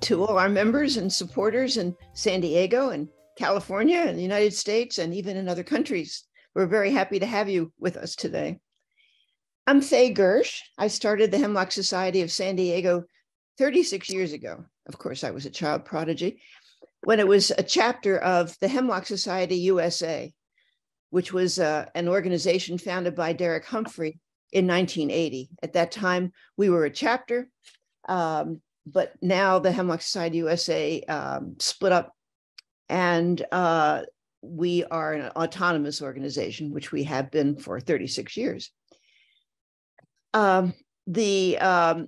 to all our members and supporters in San Diego and California and the United States and even in other countries. We're very happy to have you with us today. I'm Faye Gersh. I started the Hemlock Society of San Diego 36 years ago. Of course, I was a child prodigy when it was a chapter of the Hemlock Society USA, which was an organization founded by Derek Humphrey in 1980. At that time, we were a chapter, but now the Hemlock Society USA split up, and we are an autonomous organization, which we have been for 36 years. The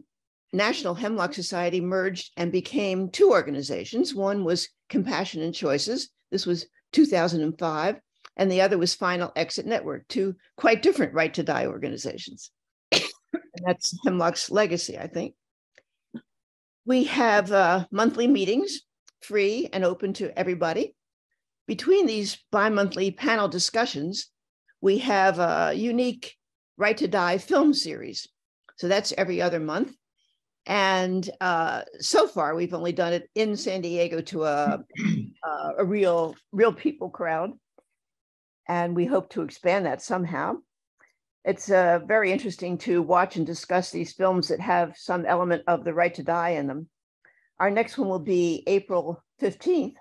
National Hemlock Society merged and became two organizations. One was Compassion and Choices. This was 2005. And the other was Final Exit Network, two quite different Right to Die organizations. And that's Hemlock's legacy, I think. We have monthly meetings, free and open to everybody. Between these bi-monthly panel discussions, we have a unique Right to Die film series. So that's every other month. And so far, we've only done it in San Diego to a real people crowd. And we hope to expand that somehow. It's very interesting to watch and discuss these films that have some element of the Right to Die in them. Our next one will be April 15th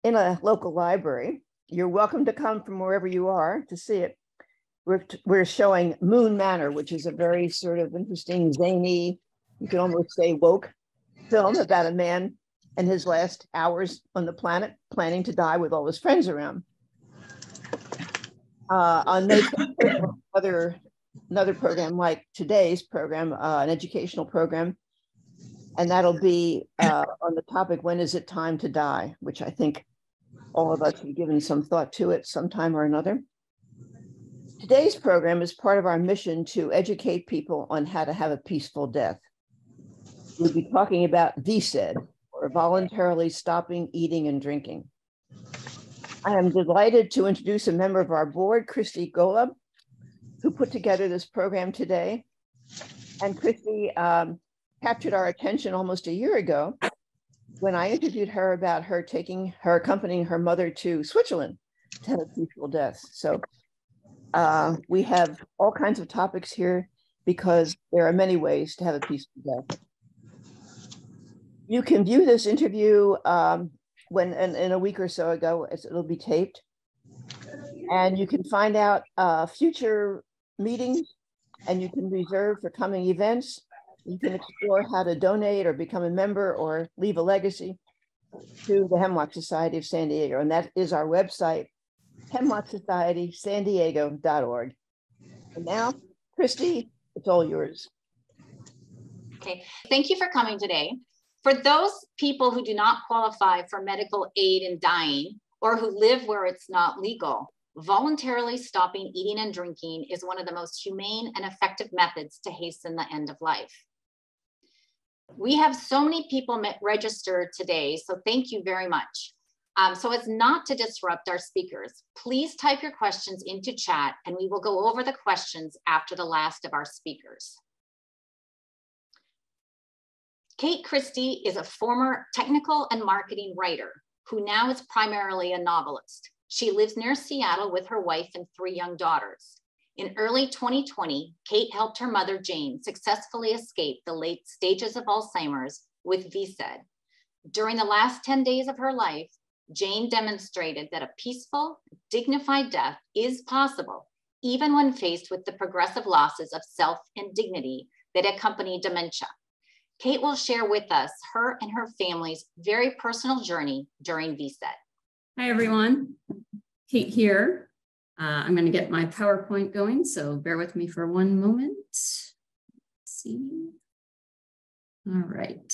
in a local library. You're welcome to come from wherever you are to see it. We're showing Moon Manor, which is a very sort of interesting, zany, you could almost say woke film about a man and his last hours on the planet, planning to die with all his friends around. On May 20th, another program like today's program, an educational program, and that'll be on the topic, when is it time to die, which I think all of us have given some thought to it sometime or another. Today's program is part of our mission to educate people on how to have a peaceful death. We'll be talking about VSED, or voluntarily stopping eating and drinking. I am delighted to introduce a member of our board, Christy Golub, who put together this program today. And Christy captured our attention almost a year ago when I interviewed her about her accompanying her mother to Switzerland to have a peaceful death. So we have all kinds of topics here because there are many ways to have a peaceful death. You can view this interview when in a week or so ago, it'll be taped. And you can find out future meetings, and you can reserve for coming events. You can explore how to donate or become a member or leave a legacy to the Hemlock Society of San Diego. And that is our website, hemlocksocietysandiego.org. And now, Christy, it's all yours. Okay, thank you for coming today. For those people who do not qualify for medical aid in dying or who live where it's not legal, voluntarily stopping eating and drinking is one of the most humane and effective methods to hasten the end of life. We have so many people registered today, so thank you very much. So as not to disrupt our speakers, please type your questions into chat and we will go over the questions after the last of our speakers. Kate Christie is a former technical and marketing writer who now is primarily a novelist. She lives near Seattle with her wife and 3 young daughters. In early 2020, Kate helped her mother, Jane, successfully escape the late stages of Alzheimer's with VSED. During the last 10 days of her life, Jane demonstrated that a peaceful, dignified death is possible, even when faced with the progressive losses of self and dignity that accompany dementia. Kate will share with us her and her family's very personal journey during VSED. Hi, everyone. Kate here. I'm going to get my PowerPoint going, so bear with me for one moment. Let's see. All right.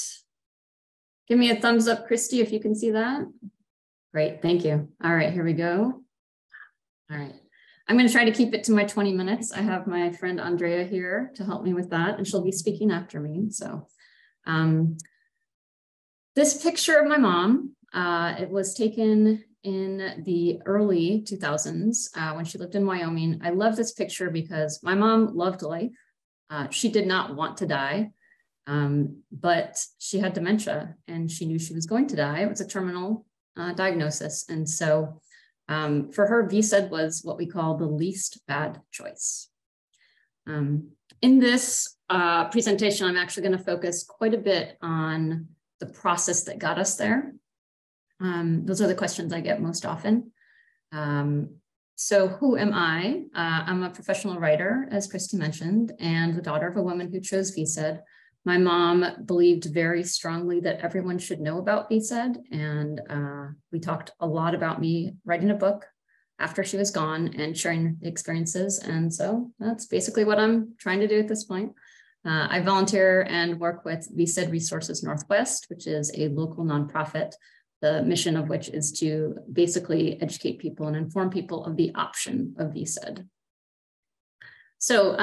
Give me a thumbs up, Christy, if you can see that. Great, thank you. All right, here we go. All right. I'm going to try to keep it to my 20 minutes. I have my friend Andrea here to help me with that, and she'll be speaking after me. So this picture of my mom, it was taken in the early 2000s when she lived in Wyoming. I love this picture because my mom loved life. She did not want to die. But she had dementia and she knew she was going to die. It was a terminal diagnosis. And so for her, VSED was what we call the least bad choice. In this presentation, I'm actually going to focus quite a bit on the process that got us there. Those are the questions I get most often. So who am I? I'm a professional writer, as Christy mentioned, and the daughter of a woman who chose VSED. My mom believed very strongly that everyone should know about VSED, and we talked a lot about me writing a book after she was gone and sharing the experiences. And so that's basically what I'm trying to do at this point. I volunteer and work with VSED Resources Northwest, which is a local nonprofit, the mission of which is to basically educate people and inform people of the option of VSED. So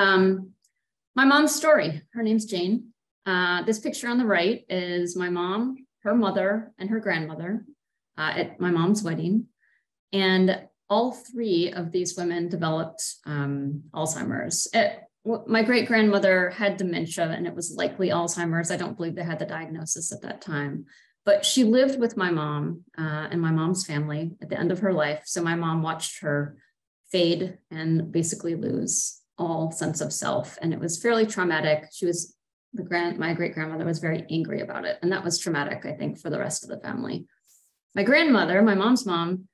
my mom's story, her name's Jane. This picture on the right is my mom, her mother, and her grandmother at my mom's wedding. And all three of these women developed Alzheimer's. My great-grandmother had dementia, and it was likely Alzheimer's. I don't believe they had the diagnosis at that time. But she lived with my mom and my mom's family at the end of her life. So my mom watched her fade and basically lose all sense of self. And it was fairly traumatic. She was, my great-grandmother was very angry about it. And that was traumatic, I think, for the rest of the family. My grandmother, my mom's mom,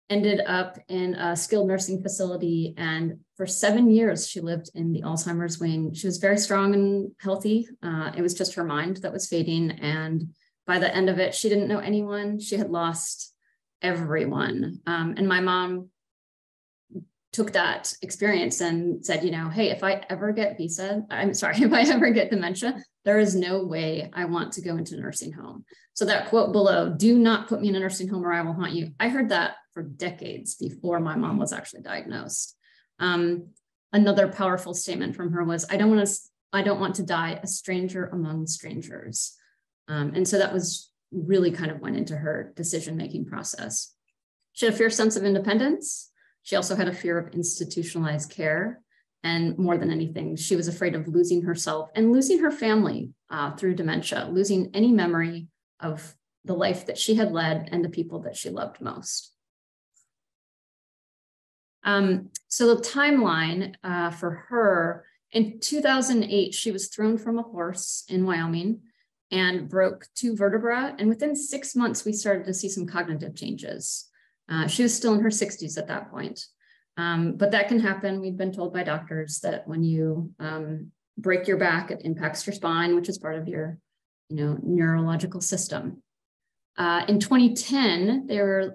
ended up in a skilled nursing facility. And for 7 years, she lived in the Alzheimer's wing. She was very strong and healthy. It was just her mind that was fading. And by the end of it, she didn't know anyone. She had lost everyone. And my mom took that experience and said, you know, hey, if I ever get VSED, if I ever get dementia, there is no way I want to go into a nursing home. So that quote below, do not put me in a nursing home or I will haunt you. I heard that for decades before my mom was actually diagnosed. Another powerful statement from her was, I don't want to die a stranger among strangers. And so that was really kind of went into her decision-making process. She had a fierce sense of independence. She also had a fear of institutionalized care. And more than anything, she was afraid of losing herself and losing her family through dementia, losing any memory of the life that she had led and the people that she loved most. So the timeline for her, in 2008, she was thrown from a horse in Wyoming and broke 2 vertebrae. And within 6 months, we started to see some cognitive changes. She was still in her 60s at that point. But that can happen. We've been told by doctors that when you break your back, it impacts your spine, which is part of your neurological system. In 2010,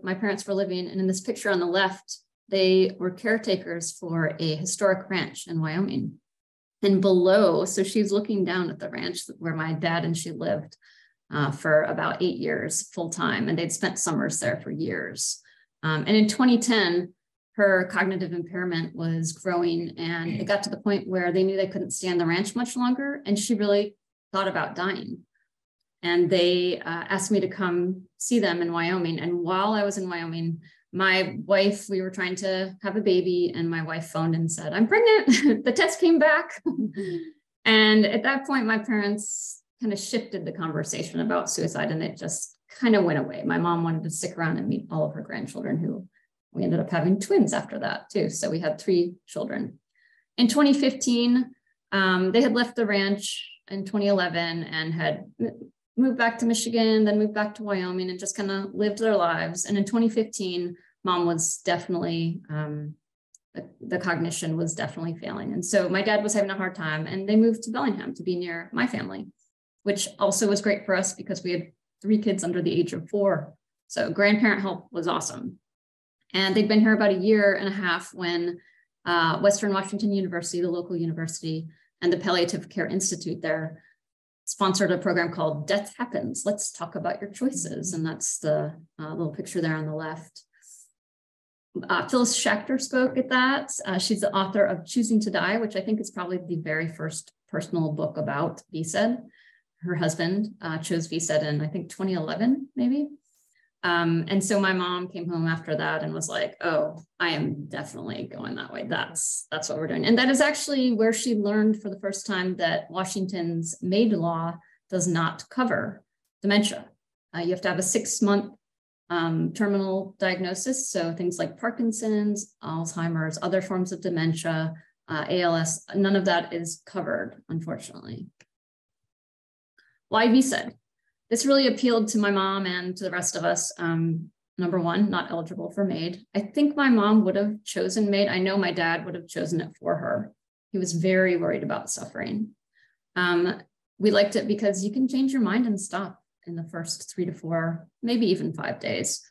my parents were living, and in this picture on the left, they were caretakers for a historic ranch in Wyoming. And below, so she's looking down at the ranch where my dad and she lived for about 8 years full time, and they'd spent summers there for years. And in 2010, her cognitive impairment was growing, and it got to the point where they knew they couldn't stay on the ranch much longer, and she really thought about dying. And they asked me to come see them in Wyoming. And while I was in Wyoming, my wife, we were trying to have a baby, and my wife phoned and said, I'm pregnant. The test came back. And at that point, my parents kind of shifted the conversation about suicide, and it just kind of went away. My mom wanted to stick around and meet all of her grandchildren, who we ended up having twins after that too. So we had 3 children. In 2015, they had left the ranch in 2011 and had moved back to Michigan, then moved back to Wyoming, and just kind of lived their lives. And in 2015, mom was definitely, the cognition was definitely failing. And so my dad was having a hard time, and they moved to Bellingham to be near my family, which also was great for us because we had 3 kids under the age of 4. So grandparent help was awesome. And they'd been here about 1.5 years when Western Washington University, the local university, and the Palliative Care Institute there sponsored a program called Death Happens. Let's talk about your choices. And that's the little picture there on the left. Phyllis Schachter spoke at that. She's the author of Choosing to Die, which I think is probably the very first personal book about VSED. Her husband chose VSED in, I think, 2011, maybe. And so my mom came home after that and was like, oh, I am definitely going that way. That's what we're doing. And that is actually where she learned for the first time that Washington's MAID law does not cover dementia. You have to have a 6-month terminal diagnosis. So things like Parkinson's, Alzheimer's, other forms of dementia, ALS, none of that is covered, unfortunately. Why VSED? This really appealed to my mom and to the rest of us. Number one, not eligible for MAID. I think my mom would have chosen MAID. I know my dad would have chosen it for her. He was very worried about suffering. We liked it because you can change your mind and stop in the first 3 to 4, maybe even 5 days.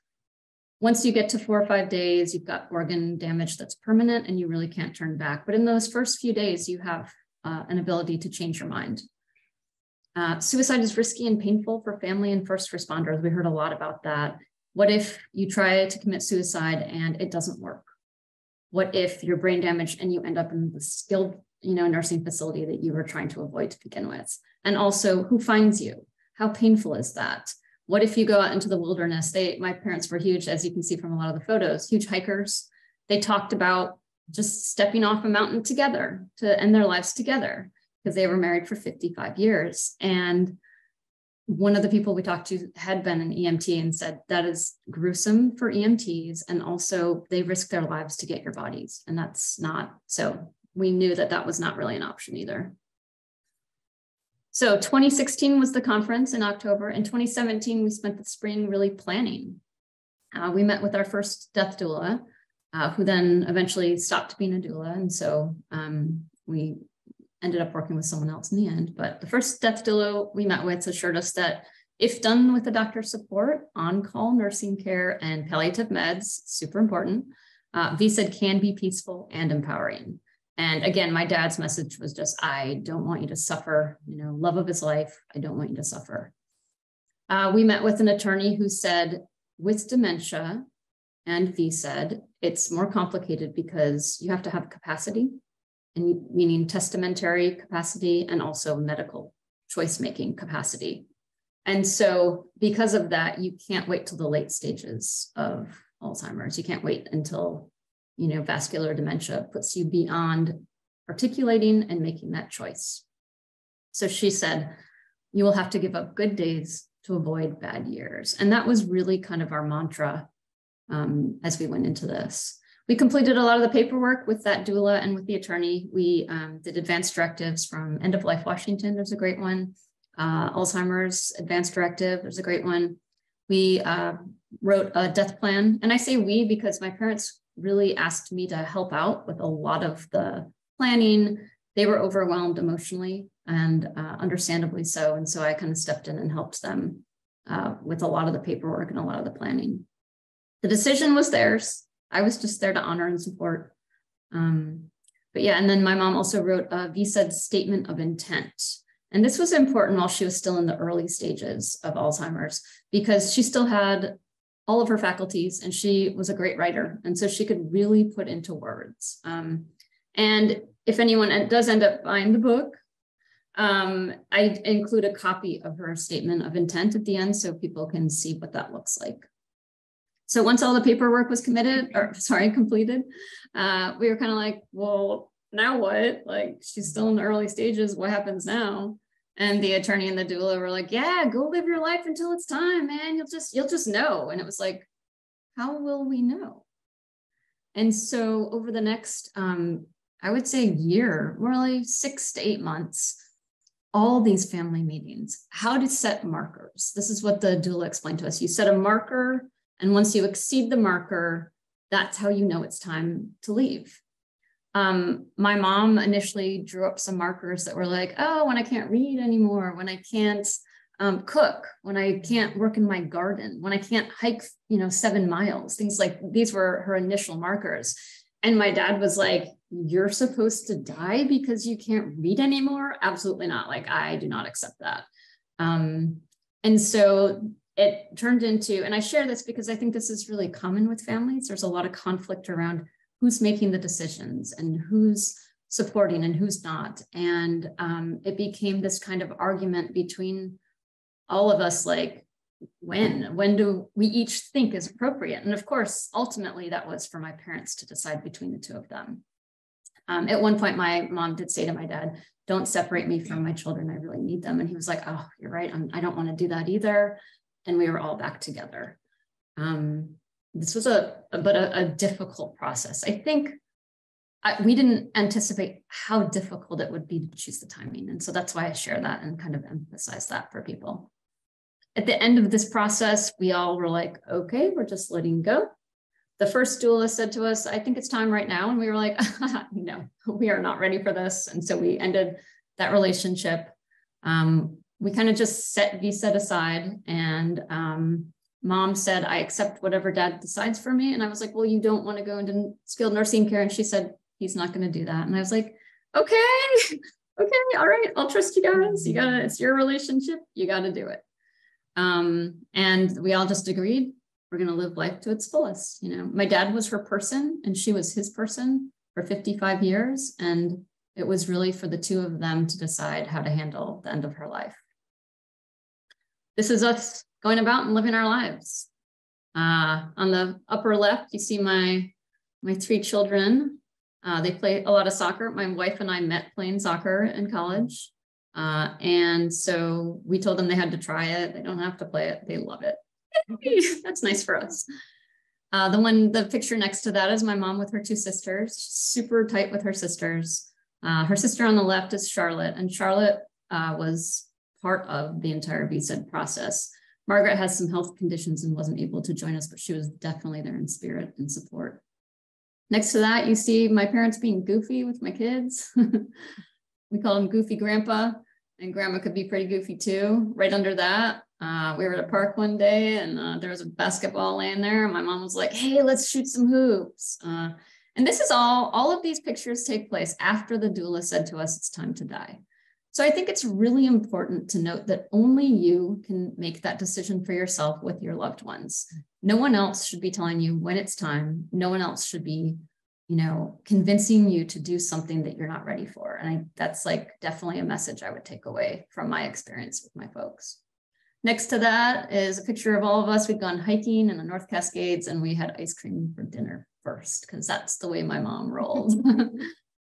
Once you get to 4 or 5 days, you've got organ damage that's permanent and you really can't turn back. But in those first few days, you have an ability to change your mind. Suicide is risky and painful for family and first responders. We heard a lot about that. What if you try to commit suicide and it doesn't work? What if you're brain damaged and you end up in the skilled, nursing facility that you were trying to avoid to begin with? And also, who finds you? How painful is that? What if you go out into the wilderness? My parents were huge, as you can see from a lot of the photos, huge hikers. They talked about just stepping off a mountain together to end their lives together because they were married for 55 years. And one of the people we talked to had been an EMT and said that is gruesome for EMTs. And also they risk their lives to get your bodies. And that's not, so we knew that that was not really an option either. So 2016 was the conference in October. In 2017, we spent the spring really planning. We met with our first death doula, who then eventually stopped being a doula. And so we ended up working with someone else in the end. But the first death doula we met with assured us that if done with the doctor's support, on-call nursing care and palliative meds, super important, VSED can be peaceful and empowering. And again, my dad's message was just, I don't want you to suffer, love of his life. I don't want you to suffer. We met with an attorney who said, with dementia and VSED, it's more complicated because you have to have capacity, and meaning testamentary capacity and also medical choice-making capacity. And so because of that, you can't wait till the late stages of Alzheimer's. You can't wait until vascular dementia puts you beyond articulating and making that choice. So she said, you will have to give up good days to avoid bad years. And that was really kind of our mantra as we went into this. We completed a lot of the paperwork with that doula and with the attorney. We did advanced directives from End of Life Washington. There's a great one. Alzheimer's advanced directive. There's a great one. We wrote a death plan. And I say we because my parents really asked me to help out with a lot of the planning. They were overwhelmed emotionally and understandably so. And so I kind of stepped in and helped them with a lot of the paperwork and a lot of the planning. The decision was theirs. I was just there to honor and support. But yeah, and then my mom also wrote a VSED statement of intent. And this was important while she was still in the early stages of Alzheimer's because she still had all of her faculties and she was a great writer. And so she could really put into words. And if anyone does end up buying the book, I include a copy of her statement of intent at the end so people can see what that looks like. So once all the paperwork was completed, we were kind of like, well, now what? Like, she's still in the early stages. What happens now? And the attorney and the doula were like, yeah, go live your life until it's time, man. You'll just know. And it was like, how will we know? And so over the next, I would say year, really 6 to 8 months, all these family meetings, how to set markers. This is what the doula explained to us. You set a marker, and once you exceed the marker, that's how you know it's time to leave. My mom initially drew up some markers that were like, oh, when I can't read anymore, when I can't cook, when I can't work in my garden, when I can't hike, 7 miles, things like these were her initial markers. And my dad was like, you're supposed to die because you can't read anymore? Absolutely not. Like, I do not accept that. And so it turned into, and I share this because I think this is really common with families. There's a lot of conflict around who's making the decisions and who's supporting and who's not. And it became this kind of argument between all of us, like, when do we each think is appropriate? And of course, ultimately that was for my parents to decide between the two of them. At one point, my mom did say to my dad, don't separate me from my children. I really need them. And he was like, oh, you're right. I don't want to do that either. And we were all back together. This was a difficult process. I think we didn't anticipate how difficult it would be to choose the timing. And so that's why I share that and kind of emphasize that for people. At the end of this process, we all were like, okay, we're just letting go. The first doula said to us, I think it's time right now. And we were like, no, we are not ready for this. And so we ended that relationship. We kind of just set VSED aside, and mom said, I accept whatever dad decides for me. And I was like, well, you don't want to go into skilled nursing care. And she said, he's not going to do that. And I was like, okay, all right, I'll trust you guys. It's your relationship. You got to do it. And we all just agreed we're going to live life to its fullest. You know, my dad was her person and she was his person for 55 years. And it was really for the two of them to decide how to handle the end of her life. This is us going about and living our lives. On the upper left, you see my three children. They play a lot of soccer. My wife and I met playing soccer in college. And so we told them they had to try it. They don't have to play it. They love it. That's nice for us. The picture next to that is my mom with her two sisters. She's super tight with her sisters. Her sister on the left is Charlotte, and Charlotte was part of the entire VSED process. Margaret has some health conditions and wasn't able to join us, but she was definitely there in spirit and support. Next to that, you see my parents being goofy with my kids. We call him Goofy Grandpa, and Grandma could be pretty goofy too. Right under that, we were at a park one day, and there was a basketball laying there. And my mom was like, hey, let's shoot some hoops. And this is all of these pictures take place after the doula said to us, it's time to die. So I think it's really important to note that only you can make that decision for yourself with your loved ones. No one else should be telling you when it's time. No one else should be, convincing you to do something that you're not ready for. And that's like definitely a message I would take away from my experience with my folks. Next to that is a picture of all of us. We'd gone hiking in the North Cascades and we had ice cream for dinner first, because that's the way my mom rolled.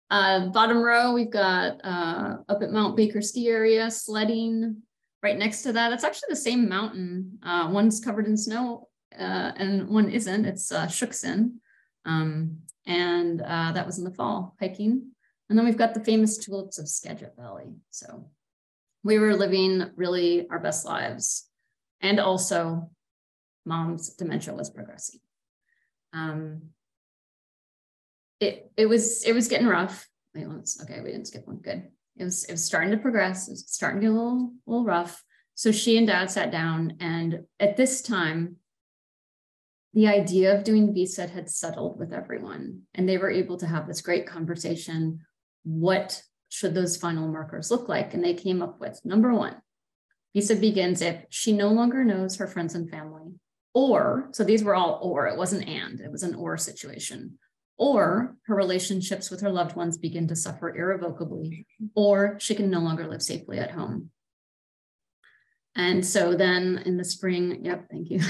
Bottom row, we've got up at Mount Baker ski area, sledding. Right next to that, it's actually the same mountain. One's covered in snow and one isn't. It's Shuxin. And that was in the fall, hiking. And then we've got the famous tulips of Skagit Valley. So we were living really our best lives. And also mom's dementia was progressing. It was getting rough. Okay, we didn't skip one, good. It was starting to progress. It was starting to get a little rough. So she and dad sat down, and at this time, the idea of doing VSED had settled with everyone, and they were able to have this great conversation. What should those final markers look like? And they came up with, number one, VSED begins if she no longer knows her friends and family, or, so these were all or, it wasn't and, it was an or situation, or her relationships with her loved ones begin to suffer irrevocably, or she can no longer live safely at home. And so then in the spring, yep, thank you.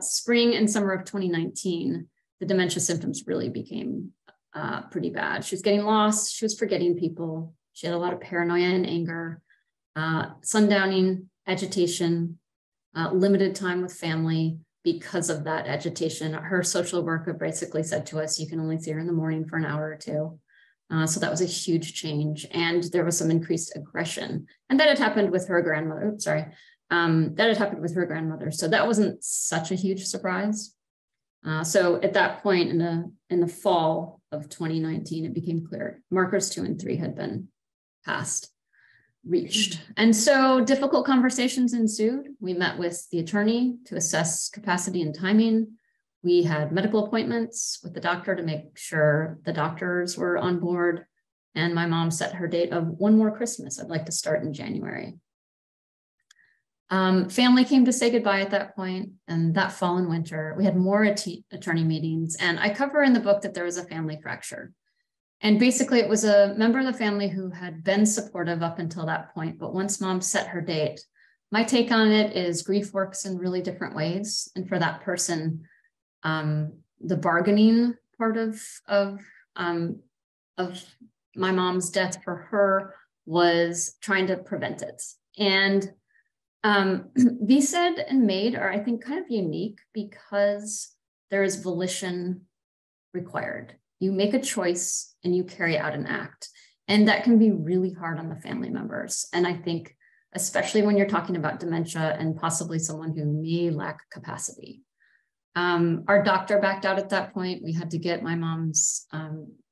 Spring and summer of 2019, the dementia symptoms really became pretty bad. She was getting lost. She was forgetting people. She had a lot of paranoia and anger, sundowning, agitation, limited time with family because of that agitation. Her social worker basically said to us, you can only see her in the morning for an hour or two. So that was a huge change. And there was some increased aggression. And that had happened with her grandmother. Oops, sorry. That had happened with her grandmother. So that wasn't such a huge surprise. So at that point in the fall of 2019, it became clear markers 2 and 3 had been reached. And so difficult conversations ensued. We met with the attorney to assess capacity and timing. We had medical appointments with the doctor to make sure the doctors were on board. And my mom set her date of one more Christmas. I'd like to start in January. Family came to say goodbye at that point, and that fall and winter, we had more attorney meetings. And I cover in the book that there was a family fracture. And basically it was a member of the family who had been supportive up until that point. But once mom set her date, my take on it is grief works in really different ways. And for that person, the bargaining part of my mom's death for her was trying to prevent it. And VSED and MAID are, I think, kind of unique because there is volition required. You make a choice and you carry out an act. And that can be really hard on the family members. And I think, especially when you're talking about dementia and possibly someone who may lack capacity. Our doctor backed out at that point. We had to get my mom's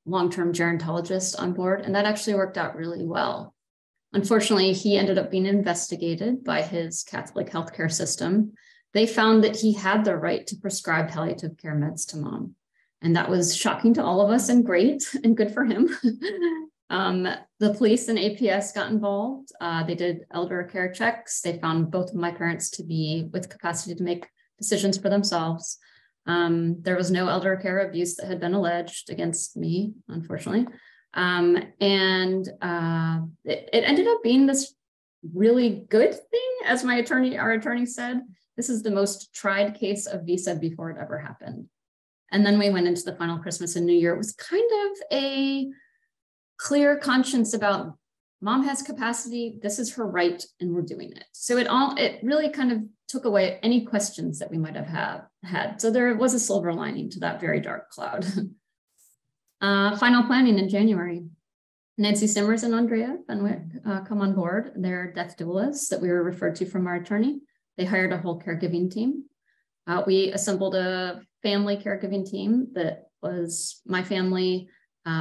long-term gerontologist on board, and that actually worked out really well. Unfortunately, he ended up being investigated by his Catholic healthcare system. They found that he had the right to prescribe palliative care meds to mom. And that was shocking to all of us and great and good for him. The police and APS got involved. They did elder care checks. They found both of my parents to be with capacity to make decisions for themselves. There was no elder care abuse that had been alleged against me, unfortunately. It ended up being this really good thing, as our attorney said. This is the most tried case of VSED before it ever happened. And then we went into the final Christmas and New Year. It was kind of a clear conscience about mom has capacity, this is her right, and we're doing it. So it really kind of took away any questions that we might have had. So there was a silver lining to that very dark cloud. Final planning in January. Nancy Simmers and Andrea Fenwick come on board. They're death doulas that we were referred to from our attorney. They hired a whole caregiving team. We assembled a family caregiving team that was my family,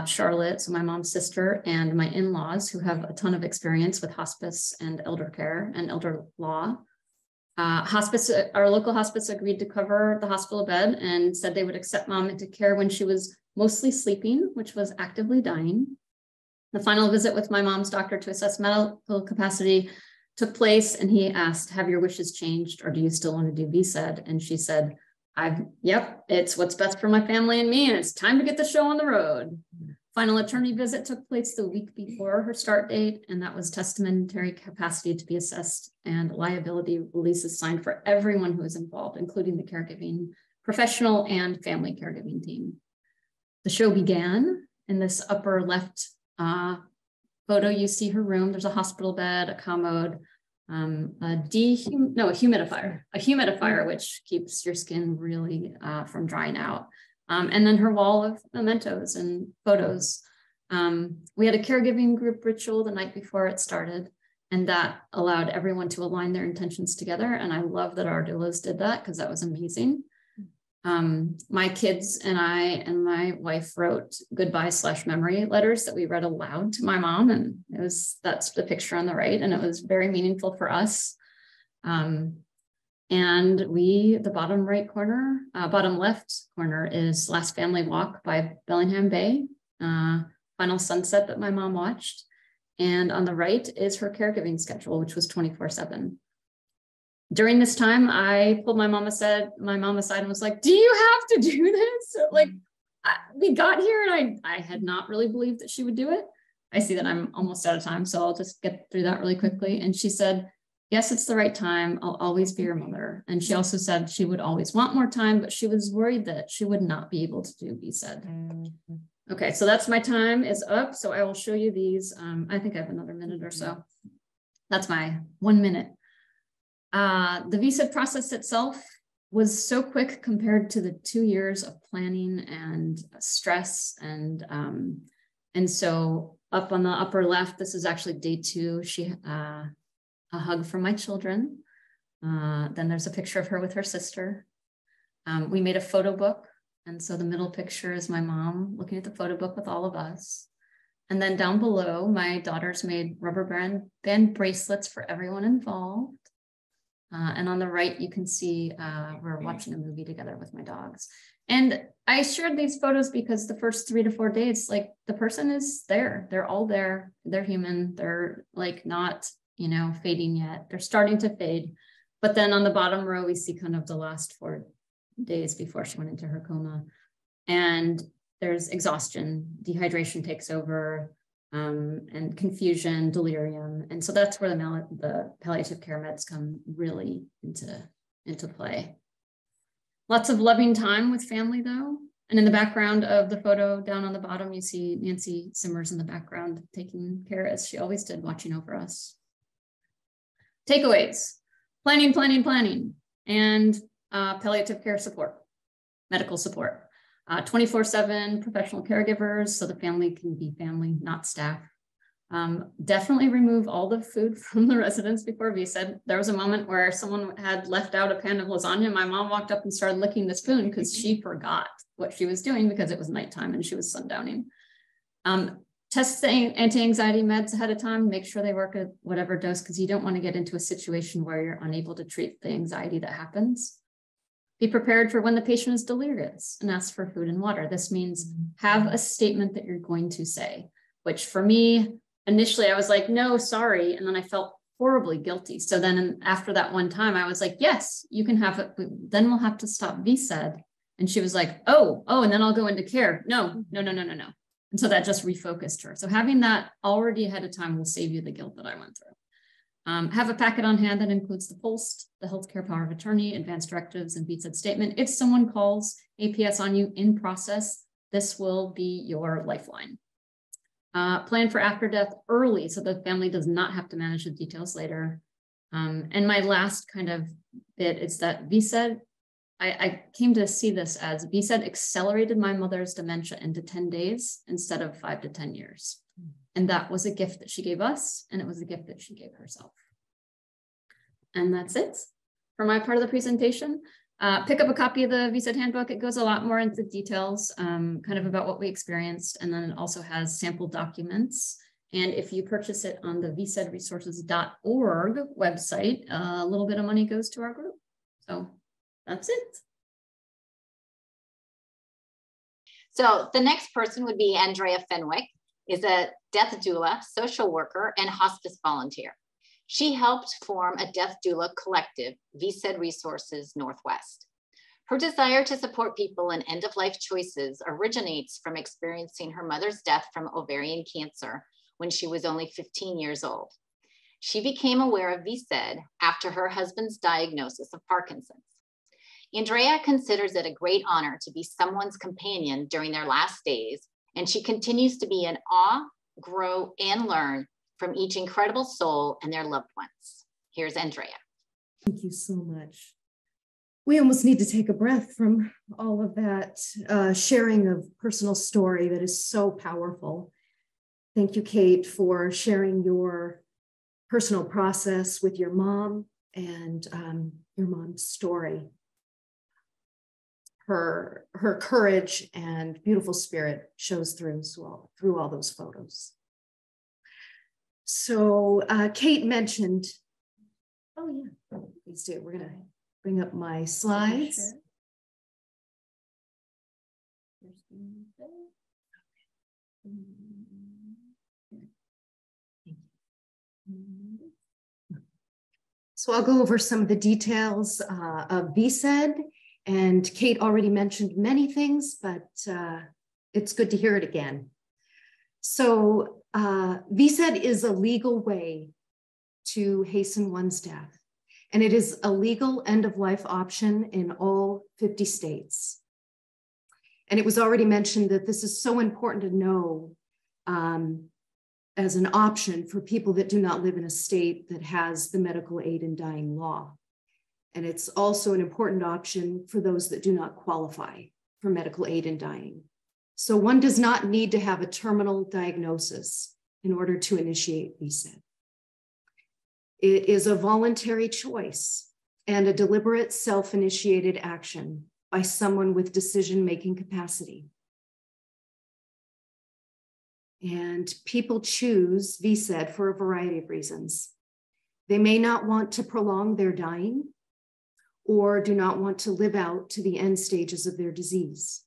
Charlotte, so my mom's sister, and my in-laws, who have a ton of experience with hospice and elder care and elder law. Our local hospice agreed to cover the hospital bed and said they would accept mom into care when she was mostly sleeping, which was actively dying. The final visit with my mom's doctor to assess medical capacity took place, and he asked, have your wishes changed, or do you still want to do VSED? And she said, yep, it's what's best for my family and me, and it's time to get the show on the road. Final attorney visit took place the week before her start date, and that was testamentary capacity to be assessed and liability releases signed for everyone who was involved, including the caregiving professional and family caregiving team. The show began. In this upper left photo, you see her room. There's a hospital bed, a commode, a humidifier, which keeps your skin really from drying out. And then her wall of mementos and photos. We had a caregiving group ritual the night before it started, and that allowed everyone to align their intentions together. And I love that our doulas did that because that was amazing. My kids and I and my wife wrote goodbye/memory letters that we read aloud to my mom. And that's the picture on the right. And it was very meaningful for us. And the bottom left corner is Last Family Walk by Bellingham Bay, final sunset that my mom watched. And on the right is her caregiving schedule, which was 24/7. During this time, I pulled my mom aside and was like, do you have to do this? Like, we got here and I had not really believed that she would do it. I see that I'm almost out of time, so I'll just get through that really quickly. And she said, yes, it's the right time. I'll always be your mother. And she also said she would always want more time, but she was worried that she would not be able to do VSED. Okay, so that's my time is up. So I will show you these. I think I have another minute or so. That's my 1 minute. The VSED process itself was so quick compared to the 2 years of planning and stress. And so up on the upper left, this is actually day 2. A hug from my children. Then there's a picture of her with her sister. We made a photo book. And so the middle picture is my mom looking at the photo book with all of us. And then down below, my daughters made rubber band bracelets for everyone involved. And on the right, you can see we're watching a movie together with my dogs. And I shared these photos because the first 3 to 4 days, like the person is there. They're all there. They're human. They're like not, fading yet. They're starting to fade. But then on the bottom row, we see kind of the last 4 days before she went into her coma. And there's exhaustion, dehydration takes over, and confusion, delirium. And so that's where the palliative care meds come really into play. Lots of loving time with family though. And in the background of the photo down on the bottom, you see Nancy Simmers in the background taking care, as she always did, watching over us. Takeaways: planning, planning, planning, and palliative care support, medical support. 24/7 professional caregivers, so the family can be family, not staff. Definitely remove all the food from the residents before VSED. There was a moment where someone had left out a pan of lasagna. My mom walked up and started licking the spoon because she forgot what she was doing because it was nighttime and she was sundowning. Test the anti-anxiety meds ahead of time. Make sure they work at whatever dose, because you don't want to get into a situation where you're unable to treat the anxiety that happens. Be prepared for when the patient is delirious and ask for food and water. This means have a statement that you're going to say, which for me, initially I was like, no, sorry. And then I felt horribly guilty. So then after that one time, I was like, yes, you can have it. Then we'll have to stop VSED. And she was like, oh, and then I'll go into care. No. And so that just refocused her. So having that already ahead of time will save you the guilt that I went through. Have a packet on hand that includes the POLST, the healthcare power of attorney, advanced directives, and VSED statement. If someone calls APS on you in process, this will be your lifeline. Plan for after death early so the family does not have to manage the details later. And my last kind of bit is that VSED, I came to see this as VSED accelerated my mother's dementia into 10 days instead of 5 to 10 years. And that was a gift that she gave us, and it was a gift that she gave herself. And that's it for my part of the presentation. Pick up a copy of the VSED handbook. It goes a lot more into details, kind of about what we experienced. And then it also has sample documents. And if you purchase it on the VSEDresources.org website, a little bit of money goes to our group. So that's it. So the next person would be Andrea Fenwick, is a death doula, social worker, and hospice volunteer. She helped form a death doula collective, VSED Resources Northwest. Her desire to support people in end-of-life choices originates from experiencing her mother's death from ovarian cancer when she was only 15 years old. She became aware of VSED after her husband's diagnosis of Parkinson's. Andrea considers it a great honor to be someone's companion during their last days, and she continues to be in awe, grow, and learn from each incredible soul and their loved ones. Here's Andrea. Thank you so much. We almost need to take a breath from all of that sharing of personal story that is so powerful. Thank you, Kate, for sharing your personal process with your mom and your mom's story. Her courage and beautiful spirit shows through as well, through all those photos. So Kate mentioned, oh yeah, please do. We're gonna bring up my slides. So I'll go over some of the details of VSED. And Kate already mentioned many things, but it's good to hear it again. So VSED is a legal way to hasten one's death. And it is a legal end-of-life option in all 50 states. And it was already mentioned that this is so important to know as an option for people that do not live in a state that has the medical aid in dying law. And it's also an important option for those that do not qualify for medical aid in dying. So one does not need to have a terminal diagnosis in order to initiate VSED. It is a voluntary choice and a deliberate self-initiated action by someone with decision-making capacity. And people choose VSED for a variety of reasons. They may not want to prolong their dying, or do not want to live out to the end stages of their disease.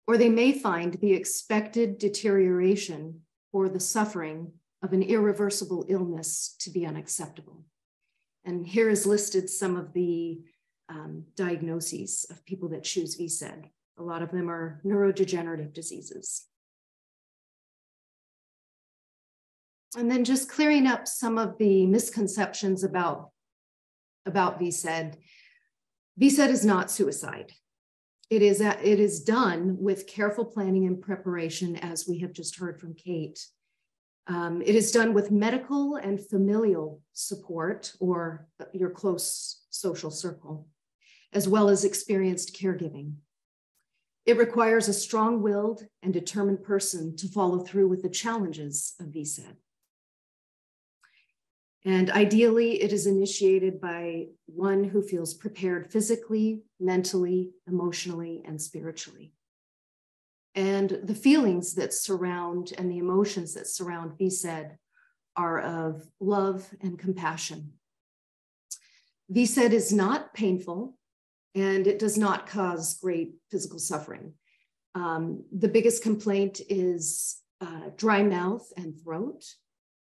Or they may find the expected deterioration or the suffering of an irreversible illness to be unacceptable. And here is listed some of the diagnoses of people that choose VSED. A lot of them are neurodegenerative diseases. And then just clearing up some of the misconceptions about VSED. VSED is not suicide. It is done with careful planning and preparation, as we have just heard from Kate. It is done with medical and familial support, or your close social circle, as well as experienced caregiving. It requires a strong-willed and determined person to follow through with the challenges of VSED. And ideally, it is initiated by one who feels prepared physically, mentally, emotionally, and spiritually. And the feelings that surround and the emotions that surround VSED are of love and compassion. VSED is not painful, and it does not cause great physical suffering. The biggest complaint is dry mouth and throat,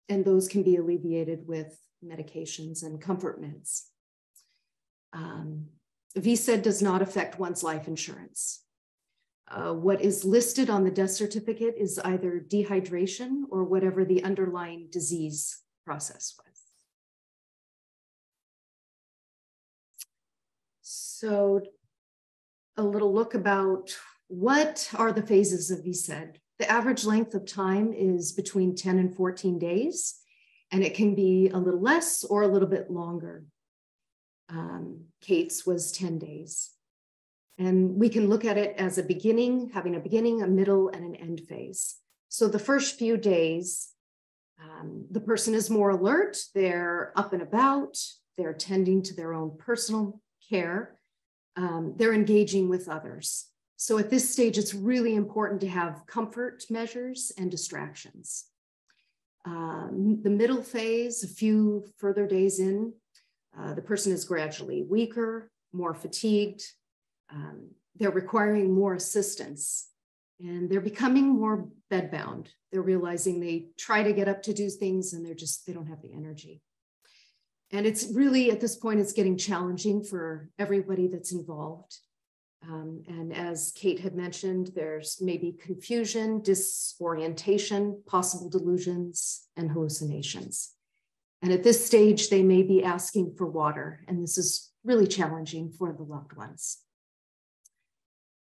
and those can be alleviated with medications and comfort meds. VSED does not affect one's life insurance. What is listed on the death certificate is either dehydration or whatever the underlying disease process was. So a little look about what are the phases of VSED. The average length of time is between 10 and 14 days, and it can be a little less or a little bit longer. Kate's was 10 days. And we can look at it as a beginning, having a beginning, a middle, and an end phase. So the first few days, the person is more alert, they're up and about, they're tending to their own personal care, they're engaging with others. So at this stage, it's really important to have comfort measures and distractions. The middle phase, a few further days in, the person is gradually weaker, more fatigued, they're requiring more assistance, and they're becoming more bedbound. They're realizing they try to get up to do things and they don't have the energy. And it's really, at this point, it's getting challenging for everybody that's involved. And as Kate had mentioned, there's maybe confusion, disorientation, possible delusions, and hallucinations. And at this stage, they may be asking for water, and this is really challenging for the loved ones.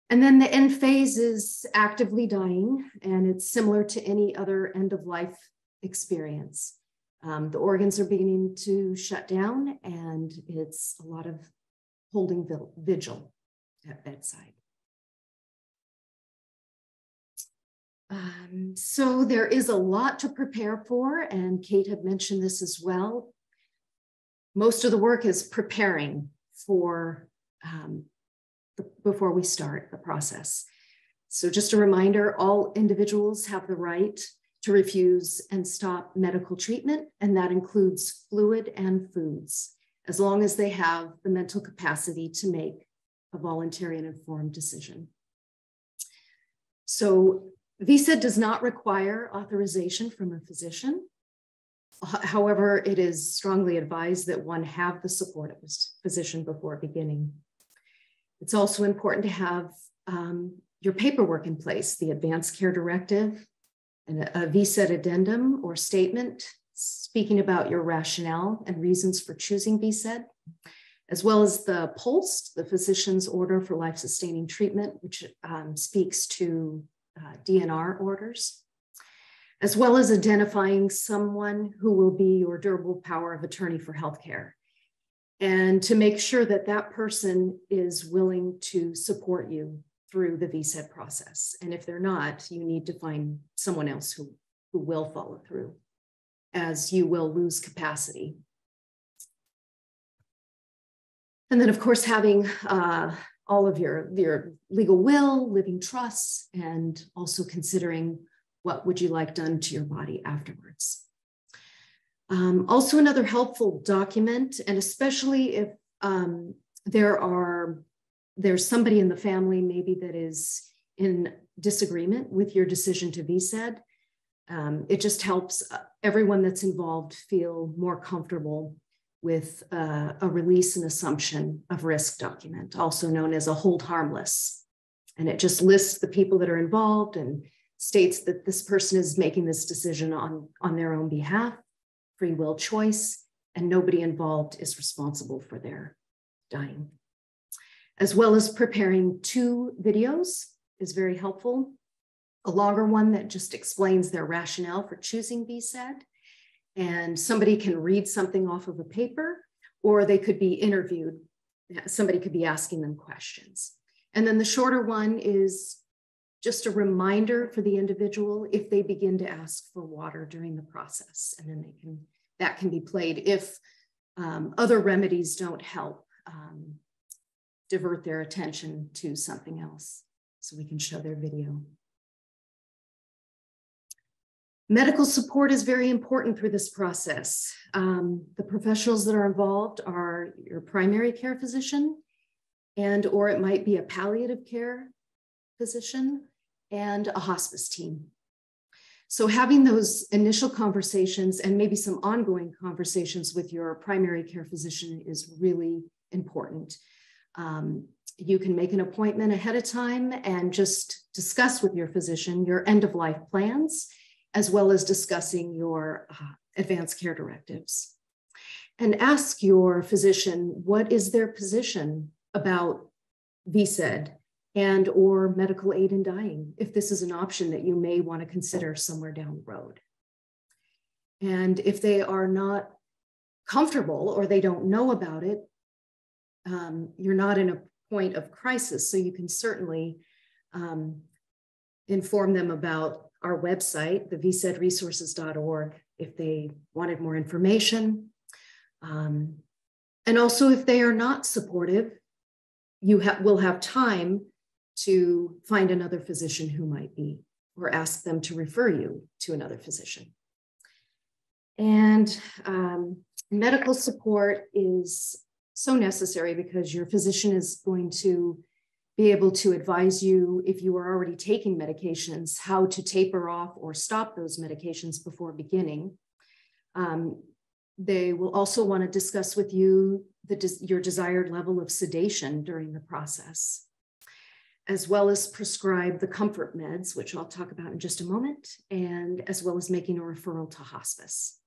And then the end phase is actively dying, and it's similar to any other end-of-life experience. The organs are beginning to shut down, and it's a lot of holding vigil at bedside. So there is a lot to prepare for, and Kate had mentioned this as well. Most of the work is preparing for before we start the process. So just a reminder, all individuals have the right to refuse and stop medical treatment, and that includes fluid and foods, as long as they have the mental capacity to make a voluntary and informed decision. So VSED does not require authorization from a physician. However, it is strongly advised that one have the support of a physician before beginning. It's also important to have your paperwork in place, the Advanced Care Directive, and a VSED addendum or statement speaking about your rationale and reasons for choosing VSED, as well as the POLST, the Physician's Order for Life-Sustaining Treatment, which speaks to DNR orders, as well as identifying someone who will be your durable power of attorney for healthcare, and to make sure that that person is willing to support you through the VSED process. And if they're not, you need to find someone else who will follow through, as you will lose capacity. And then, of course, having all of your legal will, living trusts, and also considering what would you like done to your body afterwards. Also, another helpful document, and especially if there's somebody in the family maybe that is in disagreement with your decision to VSED, it just helps everyone that's involved feel more comfortable with a release and assumption of risk document, also known as a hold harmless. And it just lists the people that are involved and states that this person is making this decision on their own behalf, free will choice, and nobody involved is responsible for their dying. as well as preparing 2 videos is very helpful. A longer one that just explains their rationale for choosing VSED, and somebody can read something off of a paper, or they could be interviewed. Somebody could be asking them questions. And then the shorter one is just a reminder for the individual if they begin to ask for water during the process, and then that can be played if other remedies don't help divert their attention to something else. So we can show their video. Medical support is very important through this process. The professionals that are involved are your primary care physician, or it might be a palliative care physician and a hospice team. So having those initial conversations and maybe some ongoing conversations with your primary care physician is really important. You can make an appointment ahead of time and just discuss with your physician your end-of-life plans, as well as discussing your advanced care directives. And ask your physician, what is their position about VSED or medical aid in dying, if this is an option that you may want to consider somewhere down the road. And if they are not comfortable or they don't know about it, you're not in a point of crisis, so you can certainly inform them about our website, the VSEDresources.org, if they wanted more information. And also, if they are not supportive, you will have time to find another physician who might be, or ask them to refer you to another physician. And medical support is so necessary because your physician is going to be able to advise you, if you are already taking medications, how to taper off or stop those medications before beginning. They will also want to discuss with you your desired level of sedation during the process, as well as prescribe the comfort meds, which I'll talk about in just a moment, and as well as making a referral to hospice.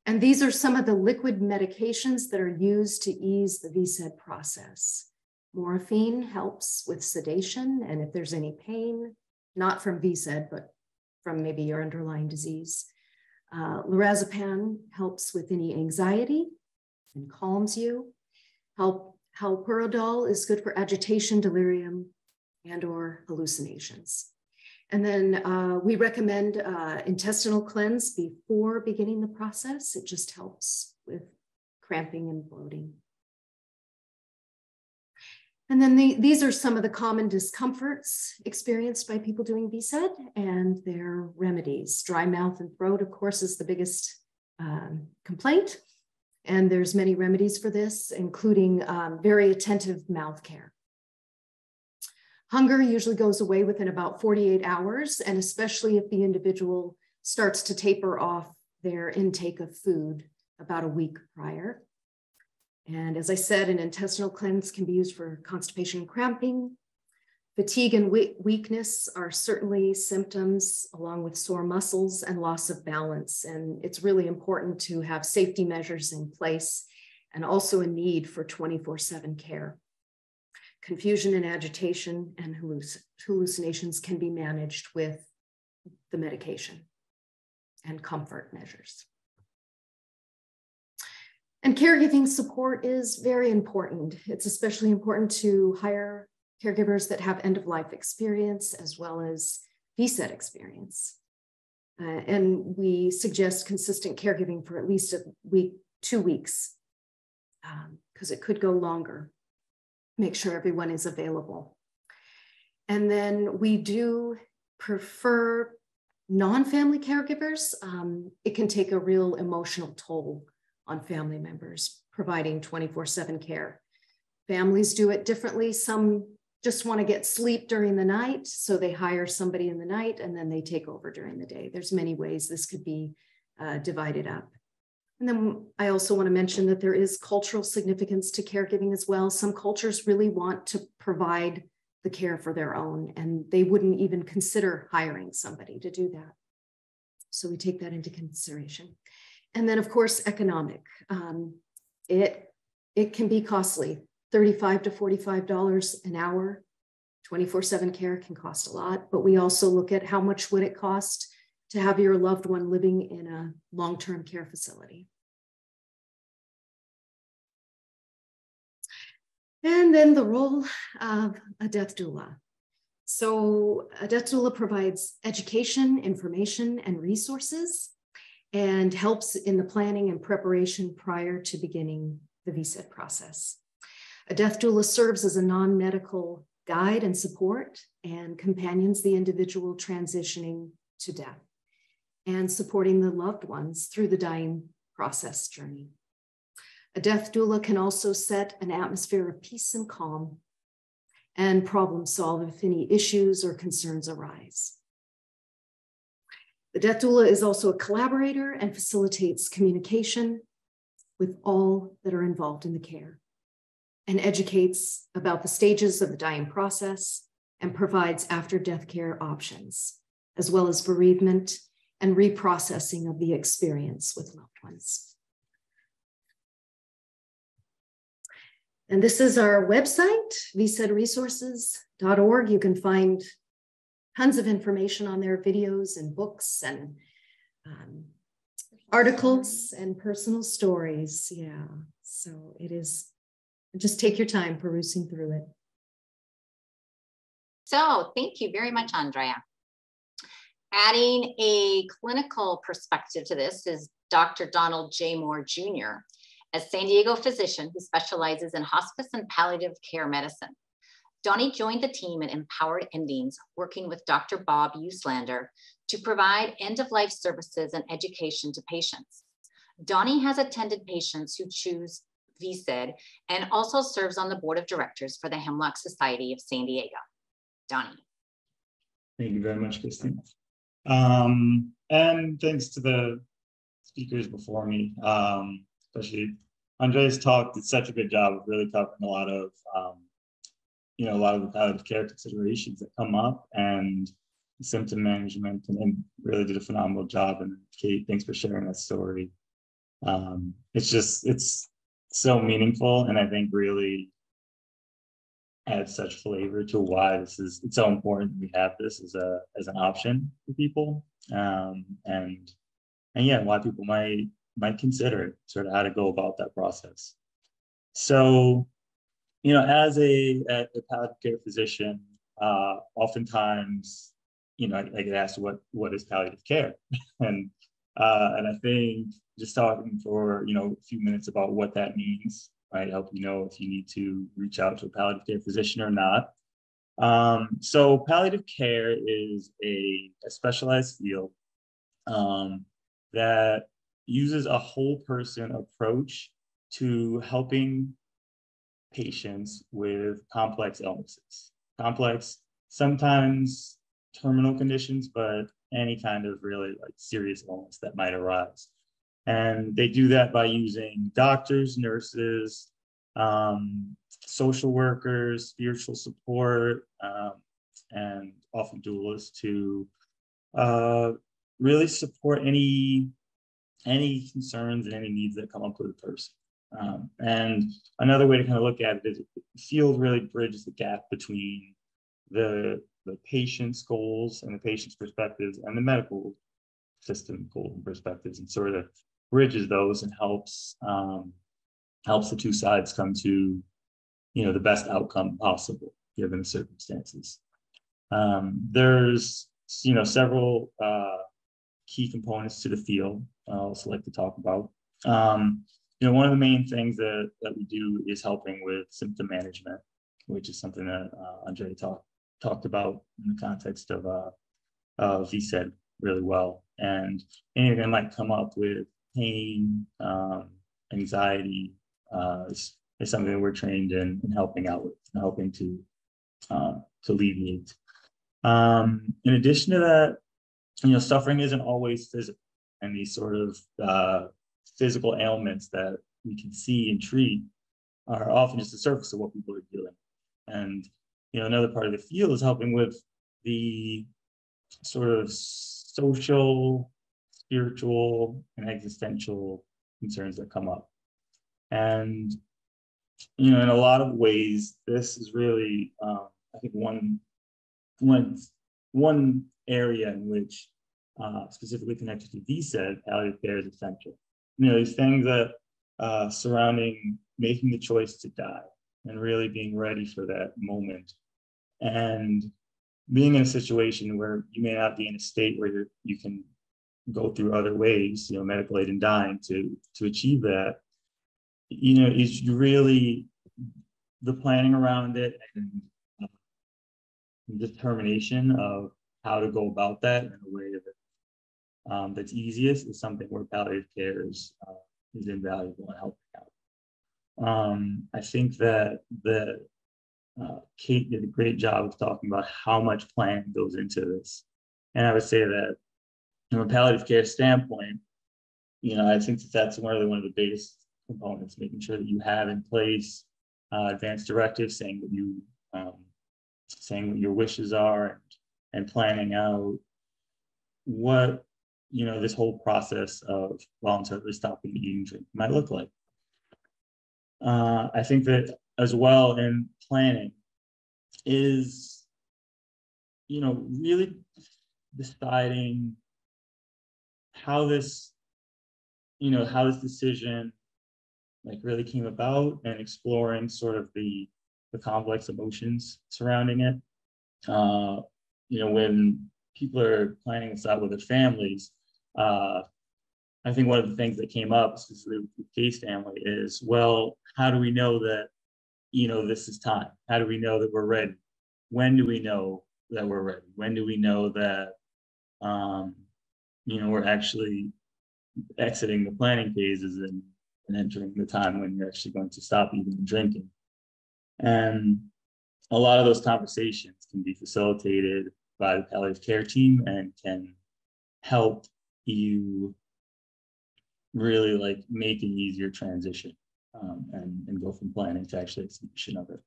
And these are some of the liquid medications that are used to ease the VSED process. Morphine helps with sedation, and if there's any pain, not from VSED, but from maybe your underlying disease. Lorazepam helps with any anxiety and calms you. Haloperidol is good for agitation, delirium, and/or hallucinations. And then we recommend intestinal cleanse before beginning the process. It just helps with cramping and bloating. And then these are some of the common discomforts experienced by people doing VSED and their remedies. Dry mouth and throat, of course, is the biggest complaint. And there's many remedies for this, including very attentive mouth care. Hunger usually goes away within about 48 hours, and especially if the individual starts to taper off their intake of food about a week prior. And as I said, an intestinal cleanse can be used for constipation and cramping. Fatigue and weakness are certainly symptoms, along with sore muscles and loss of balance. And it's really important to have safety measures in place, and also a need for 24/7 care. Confusion and agitation and hallucinations can be managed with the medication and comfort measures. And caregiving support is very important. It's especially important to hire caregivers that have end-of-life experience as well as VSED experience. And we suggest consistent caregiving for at least a week, 2 weeks, because it could go longer. Make sure everyone is available. And then we do prefer non-family caregivers. It can take a real emotional toll on family members, providing 24/7 care. Families do it differently. Some just want to get sleep during the night, so they hire somebody in the night and then they take over during the day. There's many ways this could be divided up. And then I also want to mention that there is cultural significance to caregiving as well. Some cultures really want to provide the care for their own, and they wouldn't even consider hiring somebody to do that. So we take that into consideration. And then, of course, economic. it can be costly, $35 to $45 an hour. 24/7 care can cost a lot, but we also look at how much would it cost to have your loved one living in a long-term care facility. And then the role of a death doula. So a death doula provides education, information, and resources, and helps in the planning and preparation prior to beginning the VSED process. A death doula serves as a non-medical guide and support, and companions the individual transitioning to death, and supporting the loved ones through the dying process journey. A death doula can also set an atmosphere of peace and calm, and problem solve if any issues or concerns arise. The death doula is also a collaborator and facilitates communication with all that are involved in the care, and educates about the stages of the dying process, and provides after-death care options, as well as bereavement and reprocessing of the experience with loved ones. And this is our website, VSEDresources.org. You can find tons of information on there, videos and books and articles and personal stories. Yeah, so it is, just take your time perusing through it. So thank you very much, Andrea. Adding a clinical perspective to this is Dr. Donald J. Moore Jr., a San Diego physician who specializes in hospice and palliative care medicine. Donnie joined the team at Empowered Endings, working with Dr. Bob Uslander to provide end-of-life services and education to patients. Donnie has attended patients who choose VSED and also serves on the board of directors for the Hemlock Society of San Diego. Donnie. Thank you very much, Christine. And thanks to the speakers before me, especially Andrea's talk did such a good job of really covering a lot of a lot of the palliative care considerations that come up and symptom management, and really did a phenomenal job. And Kate, thanks for sharing that story. It's so meaningful, and I think really adds such flavor to why it's so important we have this as an option for people, and yeah, why people might consider it, sort of how to go about that process. So, as a palliative care physician, oftentimes, I get asked what is palliative care, and I think just talking for a few minutes about what that means might help you know if you need to reach out to a palliative care physician or not. So palliative care is a specialized field that uses a whole person approach to helping patients with complex illnesses, sometimes terminal conditions, but any kind of really serious illness that might arise. And they do that by using doctors, nurses, social workers, spiritual support, and often doulas to really support any concerns and any needs that come up with a person. And another way to kind of look at it is the field really bridges the gap between the patient's goals and the patient's perspectives and the medical system goals and perspectives, and sort of bridges those and helps the two sides come to the best outcome possible given the circumstances. There's several key components to the field I also like to talk about. One of the main things that we do is helping with symptom management, which is something that Andrea talked about in the context of VSED really well. And anything that might come up with pain, anxiety, is something that we're trained in helping out with, helping to alleviate. In addition to that, suffering isn't always physical, and these sort of physical ailments that we can see and treat are often just the surface of what people are doing. And another part of the field is helping with the sort of social, spiritual, and existential concerns that come up. And, you know, in a lot of ways, this is really, I think, one area in which, specifically connected to VSED, palliative care is essential. You know, these things that surrounding making the choice to die and really being ready for that moment, and being in a situation where you may not be in a state where you can go through other ways, you know, medical aid and dying to achieve that. You know, is really the planning around it and determination of how to go about that in a way that that's easiest is something where palliative care is invaluable in helping out. I think that Kate did a great job of talking about how much planning goes into this, and I would say that from a palliative care standpoint, you know, I think that's really one of the biggest components, making sure that you have in place advanced directives saying what you saying what your wishes are, and planning out what, you know, this whole process of voluntarily stopping eating and drinking might look like. I think that as well in planning is, you know, really deciding how this, you know, how this decision like really came about, and exploring sort of the complex emotions surrounding it. You know, when people are planning this out with their families, I think one of the things that came up, specifically with Kate's family, is, well, how do we know that, you know, this is time? How do we know that we're ready? When do we know that we're ready? When do we know that, you know, we're actually exiting the planning phases and entering the time when you're actually going to stop eating and drinking? And a lot of those conversations can be facilitated by the palliative care team and can help you really like make an easier transition and go from planning to actually execution of it.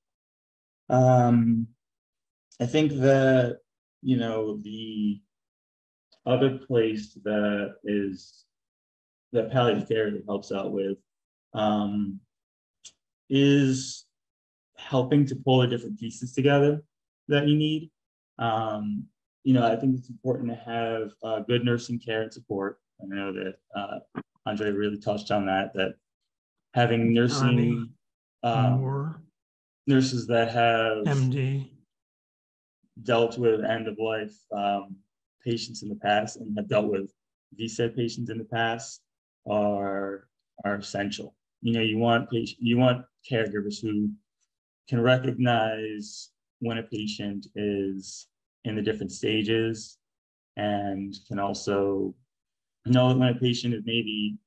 I think that, you know, the other place that palliative care helps out with is helping to pull the different pieces together that you need. You know, I think it's important to have good nursing care and support. I know that Andrea really touched on that having nursing nurses that have MD dealt with end-of-life patients in the past and have dealt with VSED patients in the past are essential. You know, you want caregivers who can recognize when a patient is in the different stages, and can also know that when a patient is maybe,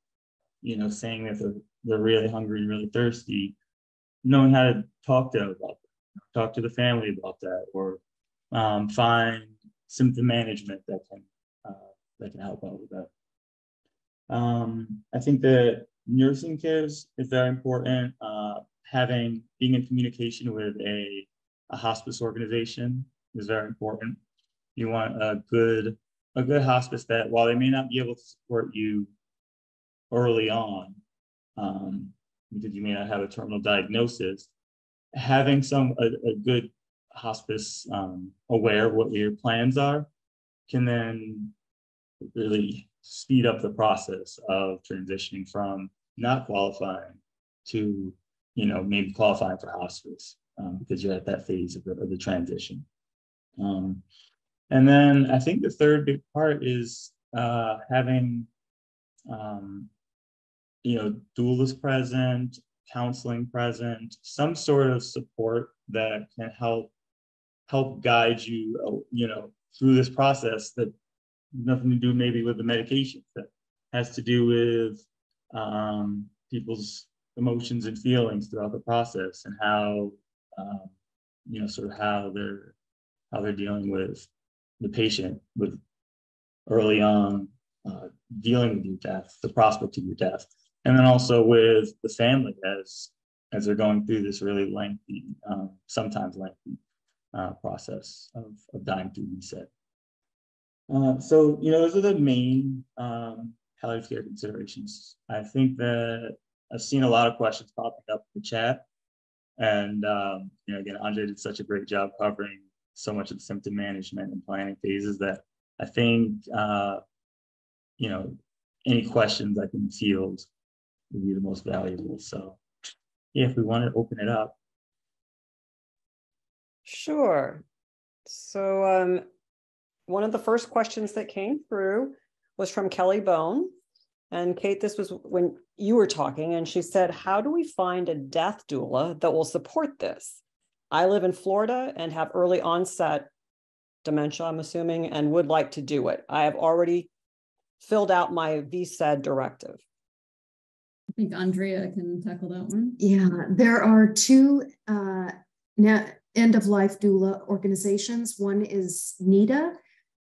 you know, saying that they're really hungry and really thirsty, knowing how to talk to them about that, talk to the family about that, or find symptom management that can help out with that. I think that nursing care is very important. Being in communication with a hospice organization is very important. You want a good hospice that, while they may not be able to support you early on, because you may not have a terminal diagnosis, having a good hospice aware of what your plans are can then really speed up the process of transitioning from not qualifying to, you know, maybe qualifying for hospice, because you're at that phase of the transition. And then I think the third big part is having, you know, doulas present, counseling present, some sort of support that can help guide you, you know, through this process that nothing to do maybe with the medications, that has to do with people's emotions and feelings throughout the process, and how, you know, sort of how they're dealing with the patient with early on dealing with your death, the prospect of your death, and then also with the family as they're going through this really lengthy, sometimes lengthy process of dying through VSED. So, you know, those are the main palliative care considerations. I think that I've seen a lot of questions popping up in the chat. And, you know, again, Andrea did such a great job covering so much of the symptom management and planning phases that I think, you know, any questions I can field would be the most valuable. So yeah, if we want to open it up. Sure. So one of the first questions that came through was from Kelly Bone. And Kate, this was when you were talking, and she said, how do we find a death doula that will support this? I live in Florida and have early onset dementia, I'm assuming, and would like to do it. I have already filled out my VSED directive. I think Andrea can tackle that one. Yeah, there are two end-of-life doula organizations. One is NEDA,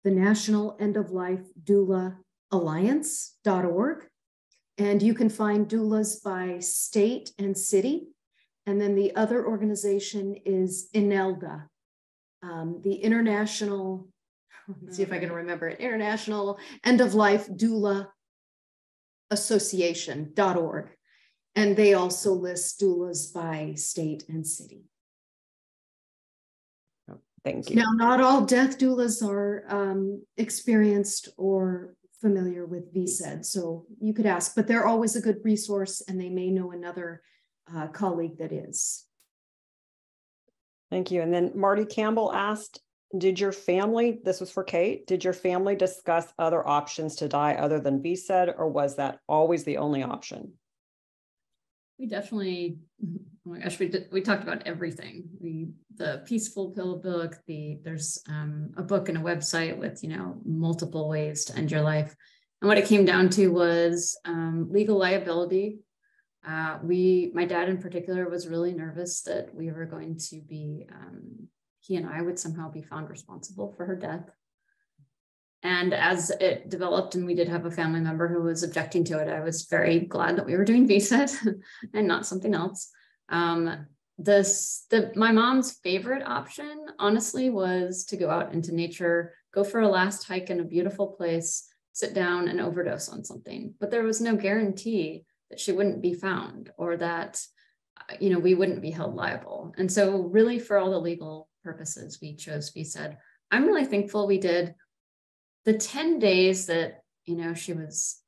the National End-of-Life Doula Alliance.org. And you can find doulas by state and city. And then the other organization is INELDA, the International, let's see if I can remember it, International End-of-Life Doula Association.org. And they also list doulas by state and city. Thank you. Now, not all death doulas are experienced or familiar with VSED, so you could ask, but they're always a good resource, and they may know another colleague that is. Thank you. And then Marty Campbell asked, did your family, this was for Kate, did your family discuss other options to die other than VSED, or was that always the only option? We definitely, oh my gosh, we talked about everything. The Peaceful Pill book, there's a book and a website with, you know, multiple ways to end your life. And what it came down to was legal liability. My dad in particular was really nervous that we were going to be, he and I would somehow be found responsible for her death. And as it developed and we did have a family member who was objecting to it, I was very glad that we were doing VSED and not something else. My mom's favorite option, honestly, was to go out into nature, go for a last hike in a beautiful place, sit down and overdose on something. But there was no guarantee that she wouldn't be found or that, you know, we wouldn't be held liable. And so really for all the legal purposes, we chose VSED. I'm really thankful we did. The 10 days that, you know, she was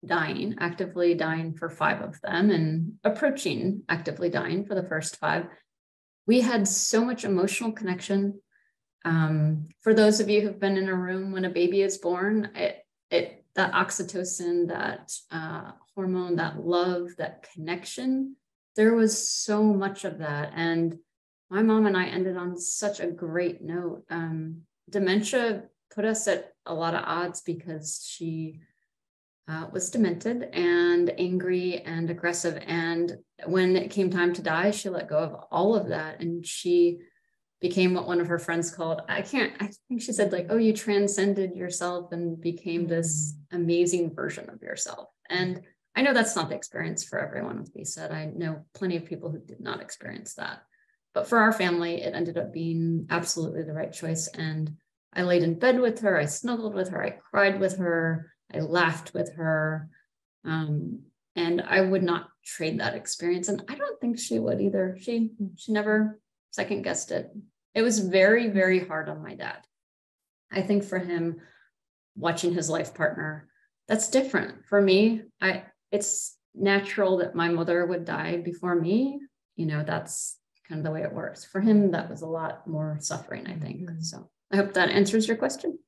dying, actively dying for 5 of them and approaching actively dying for the first 5, we had so much emotional connection. For those of you who've been in a room when a baby is born, that oxytocin, that hormone, that love, that connection, there was so much of that. And my mom and I ended on such a great note. Dementia put us at a lot of odds because she was demented and angry and aggressive. And when it came time to die, she let go of all of that. And she became what one of her friends called, I think she said, like, oh, you transcended yourself and became this amazing version of yourself. And I know that's not the experience for everyone with VSED. I know plenty of people who did not experience that. But for our family, it ended up being absolutely the right choice. And I laid in bed with her, I snuggled with her, I cried with her, I laughed with her. And I would not trade that experience. And I don't think she would either. She never second guessed it. It was very, very hard on my dad. I think for him, watching his life partner, that's different. For me, it's natural that my mother would die before me. You know, that's kind of the way it works. For him, that was a lot more suffering, I think. So I hope that answers your question.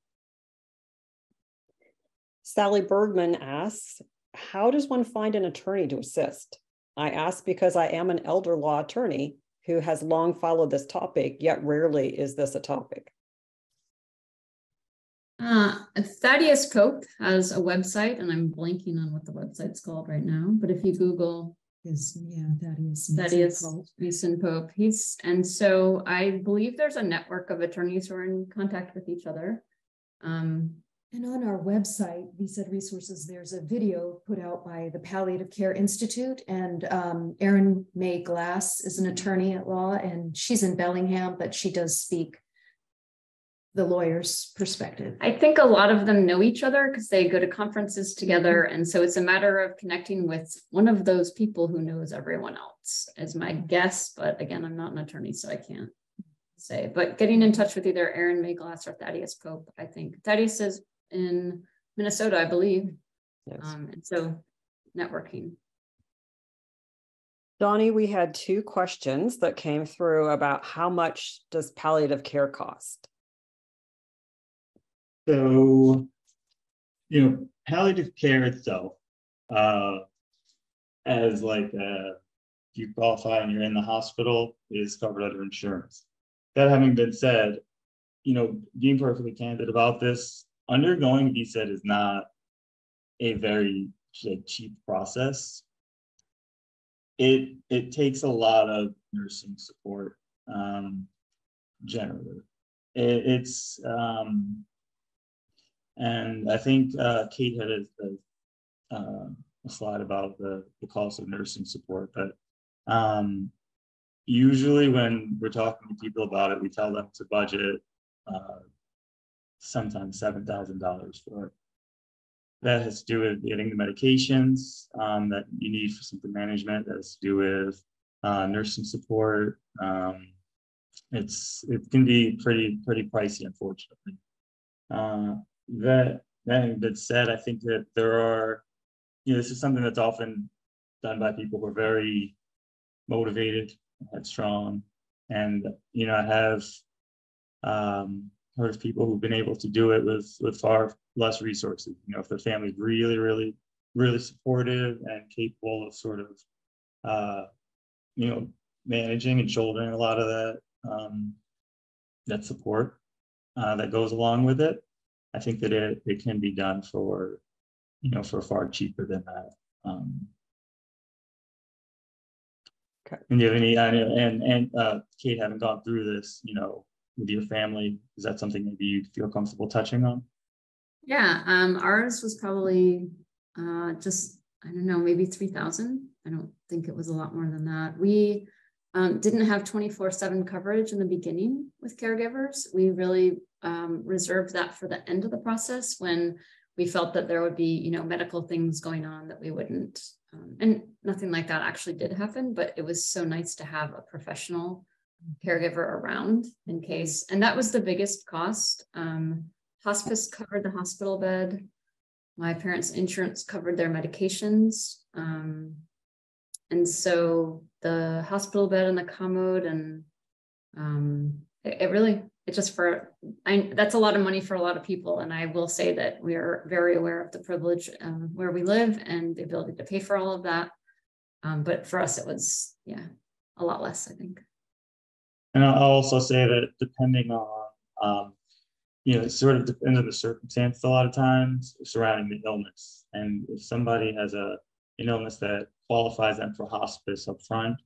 Sally Bergman asks, how does one find an attorney to assist? I ask because I am an elder law attorney who has long followed this topic, yet rarely is this a topic. Thaddeus Pope has a website, and I'm blanking on what the website's called right now, but if you Google Thaddeus Mason Pope, and so I believe there's a network of attorneys who are in contact with each other. And on our website, VSED Resources, there's a video put out by the Palliative Care Institute, and Erin May Glass is an attorney at law, and she's in Bellingham, but she does speak the lawyer's perspective? I think a lot of them know each other because they go to conferences together. And so it's a matter of connecting with one of those people who knows everyone else, is my guess. But again, I'm not an attorney, so I can't say. But getting in touch with either Aaron Mayglass or Thaddeus Pope, I think. Thaddeus is in Minnesota, I believe. Yes. And so networking. Donnie, we had 2 questions that came through about how much does palliative care cost? So, palliative care itself, as like if you qualify and you're in the hospital, is covered under insurance. That having been said, being perfectly candid about this, undergoing VSED is not a very cheap process. It takes a lot of nursing support, generally. It's and I think Kate had a slide about the cost of nursing support, but usually when we're talking to people about it, we tell them to budget sometimes $7,000 for it. That has to do with getting the medications that you need for symptom management. That has to do with nursing support. It can be pretty pricey, unfortunately. That having been said, I think that there are, this is something that's often done by people who are very motivated, headstrong, and I have heard of people who've been able to do it with far less resources. If the family's really supportive and capable of sort of managing and shouldering a lot of that support that goes along with it, I think that it can be done for far cheaper than that. Okay. And do you have any and Kate, having gone through this, with your family, is that something maybe you feel comfortable touching on? Yeah, ours was probably just, I don't know, maybe 3,000. I don't think it was a lot more than that. We didn't have 24/7 coverage in the beginning with caregivers. We really reserved that for the end of the process when we felt that there would be, medical things going on that we wouldn't, and nothing like that actually did happen, but it was so nice to have a professional caregiver around in case. And that was the biggest cost. Hospice covered the hospital bed. My parents' insurance covered their medications. And so the hospital bed and the commode, and that's a lot of money for a lot of people. And I will say that we are very aware of the privilege where we live and the ability to pay for all of that. But for us, it was, a lot less, I think. And I'll also say that depending on, it sort of depends on the circumstance a lot of times surrounding the illness. And if somebody has an illness that qualifies them for hospice up front,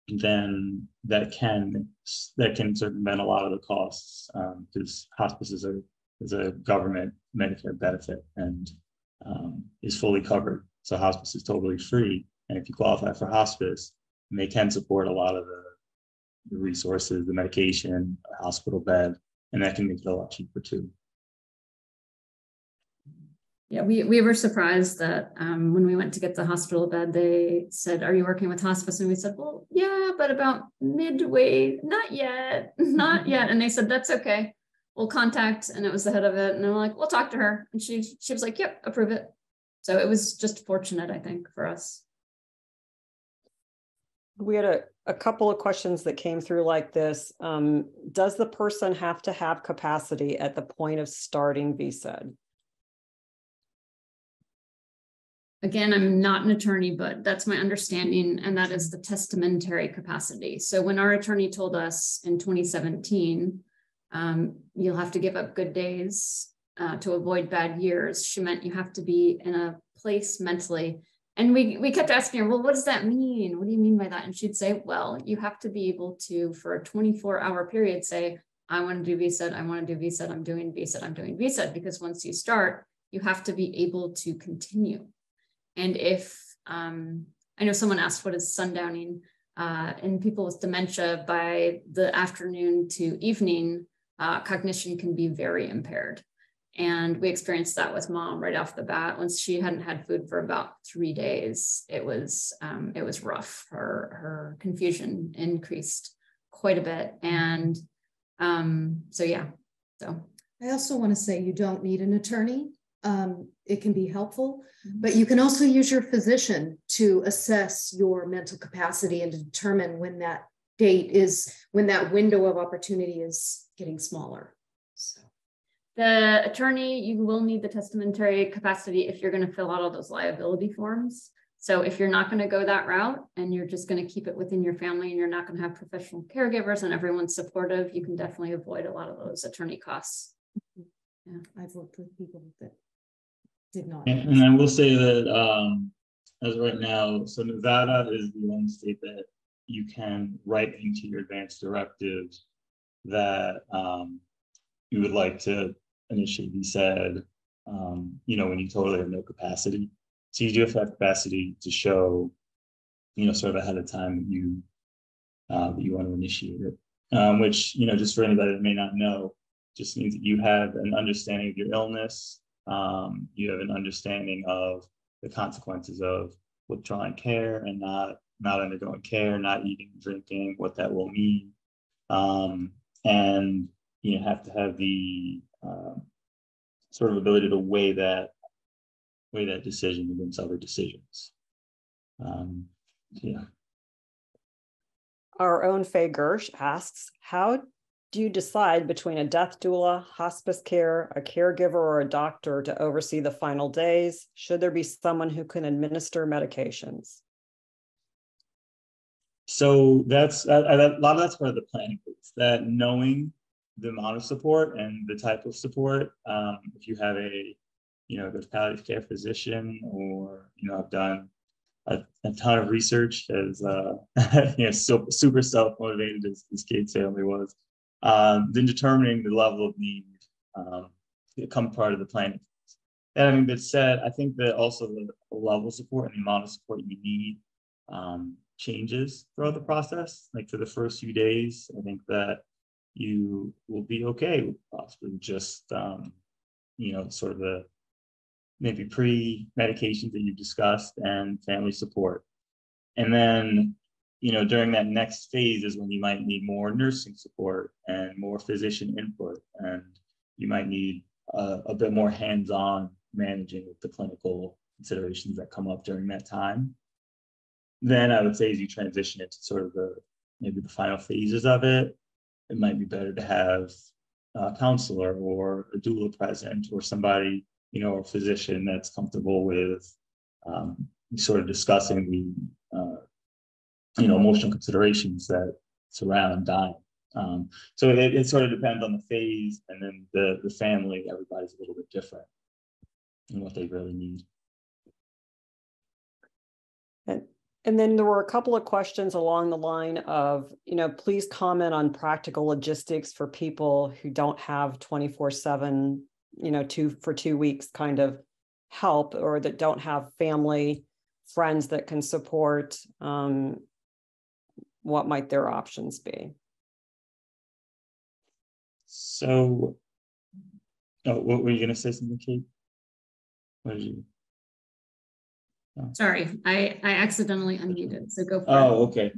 then that can circumvent a lot of the costs, because hospice is a government Medicare benefit and is fully covered. So hospice is totally free. And if you qualify for hospice, they can support a lot of the resources, the medication, a hospital bed, and that can make it a lot cheaper too. Yeah, we were surprised that when we went to get the hospital bed, they said, "Are you working with hospice?" And we said, "Well, yeah, but about midway, not yet. And they said, "That's okay. We'll contact," and it was the head of it. And they're like, "We'll talk to her." And she was like, "Yep, approve it." So it was just fortunate, I think, for us. We had a couple of questions that came through like this. Does the person have to have capacity at the point of starting VSED? Again, I'm not an attorney, but that's my understanding, and that is the testamentary capacity. So when our attorney told us in 2017, you'll have to give up good days to avoid bad years, she meant you have to be in a place mentally. And we kept asking her, well, what does that mean? What do you mean by that? And she'd say, well, you have to be able to, for a 24-hour period, say, I want to do VSED, I want to do VSED, I'm doing VSED, I'm doing VSED. Because once you start, you have to be able to continue. And if, I know someone asked, what is sundowning? In people with dementia, by the afternoon to evening, cognition can be very impaired. And we experienced that with mom right off the bat. Once she hadn't had food for about 3 days, it was rough. Her confusion increased quite a bit. And so I also want to say you don't need an attorney. It can be helpful, but you can also use your physician to assess your mental capacity and to determine when that when that window of opportunity is getting smaller. So. The attorney, you will need the testamentary capacity if you're going to fill out all those liability forms. So if you're not going to go that route and you're just going to keep it within your family and you're not going to have professional caregivers and everyone's supportive, you can definitely avoid a lot of those attorney costs. Yeah, I've worked with people that did not. And I will say that as of right now, so Nevada is the only state that you can write into your advance directives that you would like to initiate VSED, when you totally have no capacity. So you do have to have capacity to show, sort of ahead of time that you want to initiate it, which, just for anybody that may not know, just means that you have an understanding of your illness. You have an understanding of the consequences of withdrawing care and not undergoing care, not eating, drinking, what that will mean. And you have to have the sort of ability to weigh that decision against other decisions. Our own Faye Gersh asks, how do you decide between a death doula, hospice care, a caregiver, or a doctor to oversee the final days? Should there be someone who can administer medications? So that's a lot of that's part of the planning phase, that knowing the amount of support and the type of support. If you have a good palliative care physician, or I've done a ton of research as so super self-motivated as Kate's family was, then determining the level of need become part of the planning. And I mean, that said, I think that also the level of support and the amount of support you need changes throughout the process. Like for the first few days, I think that you will be okay with possibly just sort of the maybe pre-medications that you've discussed and family support. And then during that next phase is when you might need more nursing support and more physician input, and you might need a bit more hands-on managing with the clinical considerations that come up during that time. Then I would say as you transition into sort of maybe the final phases of it, it might be better to have a counselor or a doula present, or somebody, or a physician that's comfortable with sort of discussing the emotional considerations that surround dying. So it sort of depends on the phase, and then the family. Everybody's a little bit different in what they really need. And then there were a couple of questions along the line of, please comment on practical logistics for people who don't have 24/7, 2 weeks kind of help, or that don't have family, friends that can support. What might their options be? So, what were you going to say something, Kate? What did you? Oh. Sorry, I accidentally unmuted, so go for it. Oh, okay.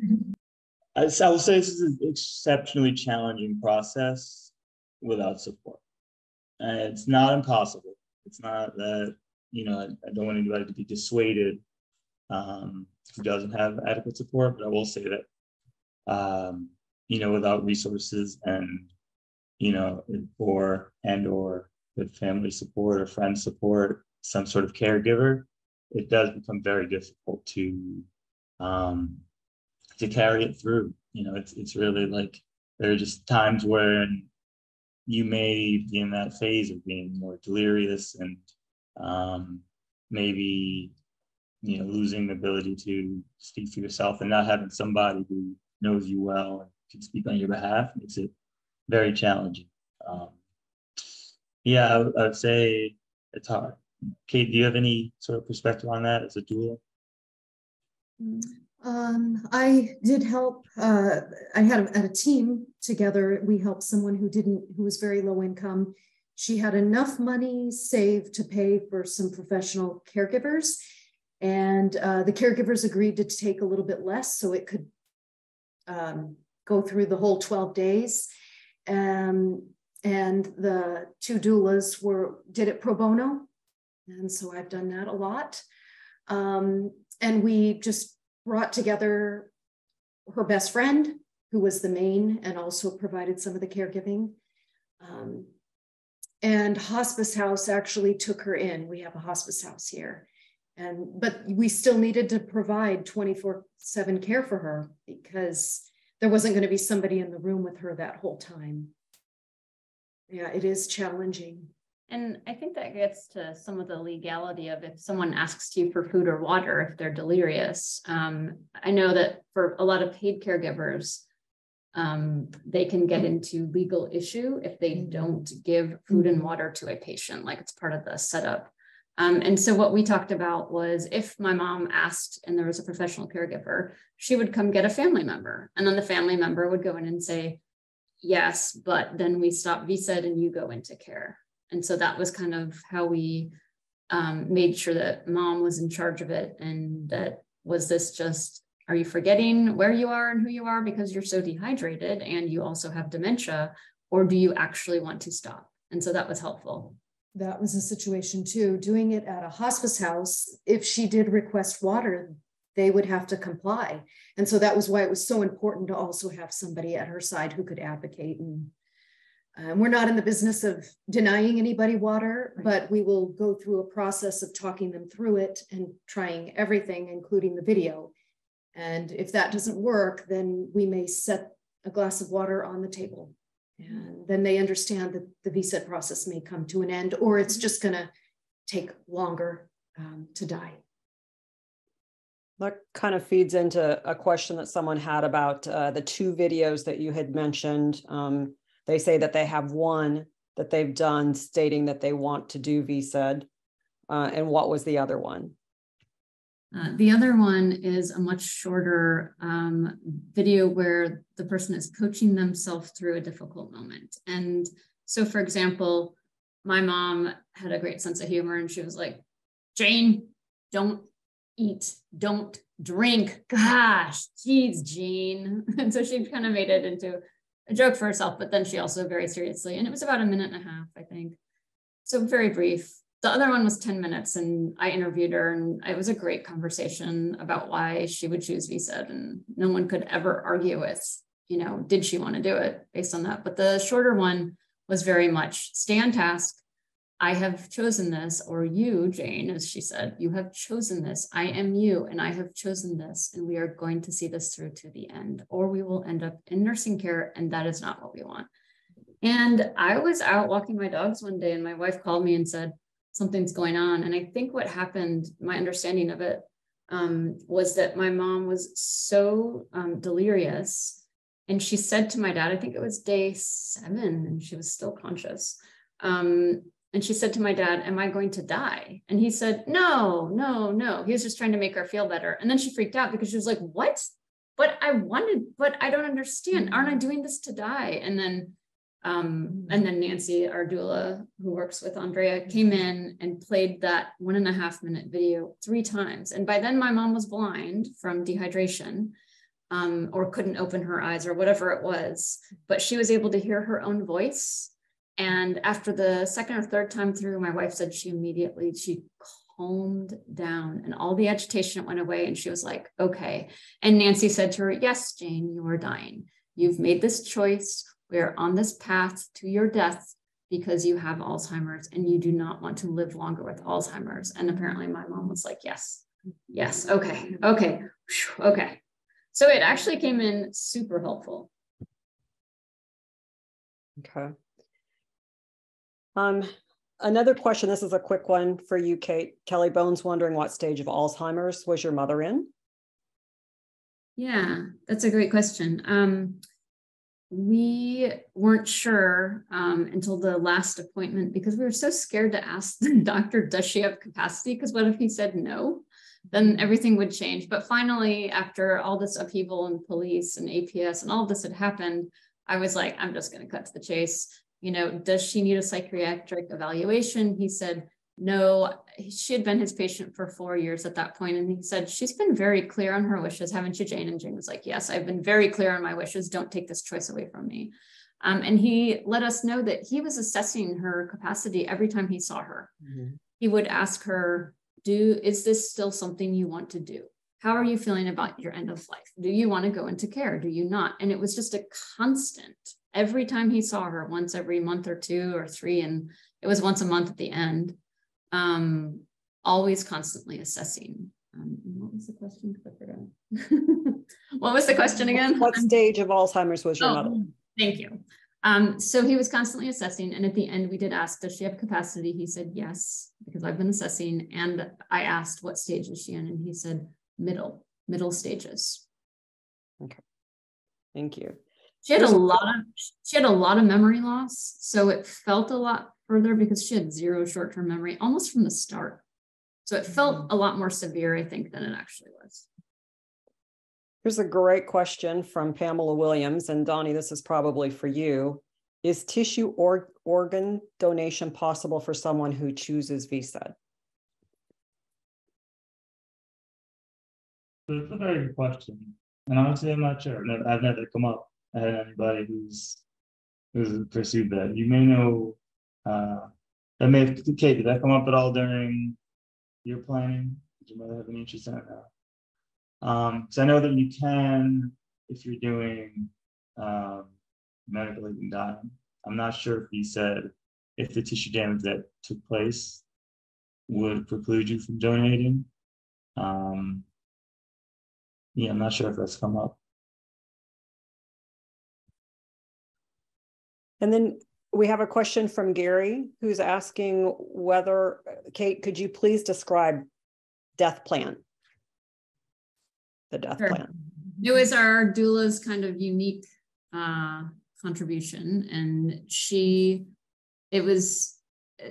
I will say this is an exceptionally challenging process without support. And it's not impossible. It's not that, I don't want anybody to be dissuaded who doesn't have adequate support, but I will say that, without resources and, or with family support or friend support, some sort of caregiver, it does become very difficult to carry it through. It's really like, there are just times when you may be in that phase of being more delirious and maybe losing the ability to speak for yourself, and not having somebody who knows you well and can speak on your behalf makes it very challenging. I would say it's hard. Kate, do you have any sort of perspective on that as a doula? I did help. I had a team together. We helped someone who was very low income. She had enough money saved to pay for some professional caregivers, and the caregivers agreed to take a little bit less so it could go through the whole 12 days. And the two doulas did it pro bono. And so I've done that a lot. And we just brought together her best friend, who was the main and also provided some of the caregiving. And Hospice House actually took her in. We have a hospice house here. But we still needed to provide 24/7 care for her because there wasn't going to be somebody in the room with her that whole time. Yeah, it is challenging. And I think that gets to some of the legality of if someone asks you for food or water, if they're delirious. I know that for a lot of paid caregivers, they can get into legal issue if they don't give food and water to a patient, like it's part of the setup. And so what we talked about was if my mom asked and there was a professional caregiver, she would come get a family member. And then the family member would go in and say, yes, but then we stop VSED and you go into care. And so that was kind of how we made sure that mom was in charge of it. And that was this just, are you forgetting where you are and who you are because you're so dehydrated and you also have dementia, or do you actually want to stop? And so that was helpful. That was a situation too. Doing it at a hospice house, if she did request water, they would have to comply. And so that was why it was so important to also have somebody at her side who could advocate. And we're not in the business of denying anybody water, but we will go through a process of talking them through it and trying everything, including the video. And if that doesn't work, then we may set a glass of water on the table. And then they understand that the VSED process may come to an end, or it's just going to take longer to die. That kind of feeds into a question that someone had about the two videos that you had mentioned. They say that they have one that they've done stating that they want to do VSED. And what was the other one? The other one is a much shorter video where the person is coaching themselves through a difficult moment. And so, for example, my mom had a great sense of humor and she was like, Jane, don't eat, don't drink. Gosh, geez, Jane. And so she kind of made it into a joke for herself, but then she also very seriously, and it was about 1.5 minutes, I think. So very brief. The other one was 10 minutes and I interviewed her and it was a great conversation about why she would choose VSED, and no one could ever argue with, you know, did she want to do it based on that? But the shorter one was very much stay on task. I have chosen this, or you, Jane, as she said, you have chosen this. I am you and I have chosen this, and we are going to see this through to the end, or we will end up in nursing care, and that is not what we want. And I was out walking my dogs one day and my wife called me and said, something's going on. And I think what happened, my understanding of it, was that my mom was so delirious. And she said to my dad, I think it was day 7 and she was still conscious. And she said to my dad, am I going to die? And he said, no, no, no. He was just trying to make her feel better. And then she freaked out because she was like, what? But I don't understand. Aren't I doing this to die? And then Nancy, our doula, who works with Andrea, came in and played that 1.5 minute video 3 times. And by then my mom was blind from dehydration, or couldn't open her eyes or whatever it was, but she was able to hear her own voice. And after the 2nd or 3rd time through, my wife said she calmed down and all the agitation went away. And she was like, okay. And Nancy said to her, yes, Jane, you are dying. You've made this choice. We are on this path to your death because you have Alzheimer's and you do not want to live longer with Alzheimer's. And apparently my mom was like, yes, yes, okay, okay, okay. So it actually came in super helpful. Okay. Another question, this is a quick one for you, Kate. Kelly Bones wondering what stage of Alzheimer's was your mother in? Yeah, that's a great question. We weren't sure until the last appointment because we were so scared to ask the doctor, does she have capacity? Because what if he said no? then everything would change. But finally, after all this upheaval and police and APS and all of this had happened, I was like, I'm just going to cut to the chase. You know, does she need a psychiatric evaluation? He said, no. She had been his patient for 4 years at that point. And he said, she's been very clear on her wishes, haven't you, Jane? And Jane was like, yes, I've been very clear on my wishes. Don't take this choice away from me. And he let us know that he was assessing her capacity every time he saw her. He would ask her, is this still something you want to do? How are you feeling about your end of life? Do you want to go into care? Do you not? And it was just a constant. Every time he saw her, once every month or 2 or 3, and it was once a month at the end, always constantly assessing. What was the question? I forgot. What was the question again? What stage of Alzheimer's was your mother? Thank you. So he was constantly assessing. And at the end, we did ask, does she have capacity? He said, yes, because I've been assessing. And I asked, what stage is she in? And he said, middle stages. Okay. Thank you. She had a lot of memory loss. So it felt a lot further because she had 0 short-term memory almost from the start. So it felt a lot more severe, I think, than it actually was. Here's a great question from Pamela Williams, and Donnie, this is probably for you. Is tissue or organ donation possible for someone who chooses VSED? It's a very good question. And honestly, I'm not sure. I've never come up had anybody who's pursued that. You may know, that may have, Kate, did that come up at all during your planning? Did your mother have an interest in that? So I know that you can, if you're doing medical even dying. I'm not sure if he said if the tissue damage that took place would preclude you from donating. Yeah, I'm not sure if that's come up. And then we have a question from Gary, who's asking whether, Kate, could you please describe death plan? The death plan. It was our doula's kind of unique contribution. And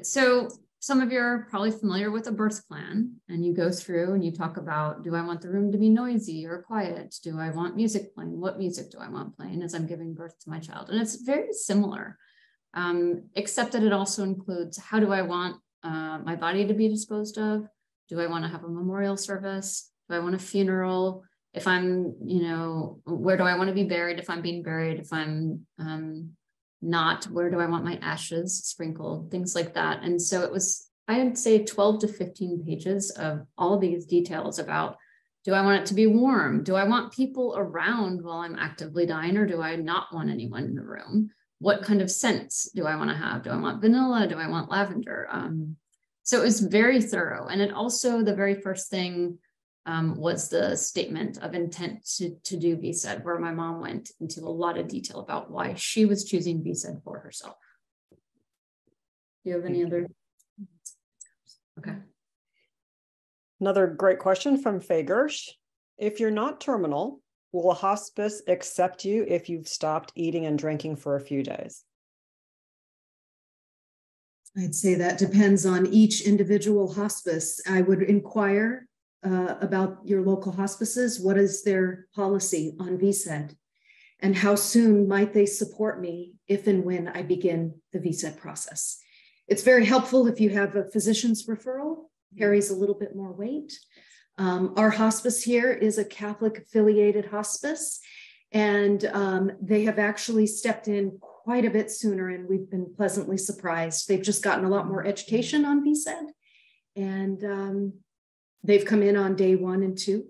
so some of you are probably familiar with a birth plan, and you go through and you talk about, do I want the room to be noisy or quiet? Do I want music playing? What music do I want playing as I'm giving birth to my child? And it's very similar, except that it also includes, how do I want my body to be disposed of? Do I want to have a memorial service? Do I want a funeral? If I'm, where do I want to be buried? If I'm being buried, if I'm not, where do I want my ashes sprinkled? Things like that. And so it was, I'd say 12 to 15 pages of all these details about, do I want it to be warm? Do I want people around while I'm actively dying, or do I not want anyone in the room? What kind of scents do I want to have? Do I want vanilla? Do I want lavender? So it was very thorough. And it also, the very first thing was the statement of intent to do VSED, where my mom went into a lot of detail about why she was choosing VSED for herself. Do you have any other? Okay. Another great question from Faye Gersh. If you're not terminal, will a hospice accept you if you've stopped eating and drinking for a few days? I'd say that depends on each individual hospice. I would inquire about your local hospices. What is their policy on VSED? And how soon might they support me if and when I begin the VSED process? It's very helpful if you have a physician's referral, carries a little bit more weight. Our hospice here is a Catholic affiliated hospice, and they have actually stepped in quite a bit sooner, and we've been pleasantly surprised. They've just gotten a lot more education on VSED, and they've come in on day 1 and 2.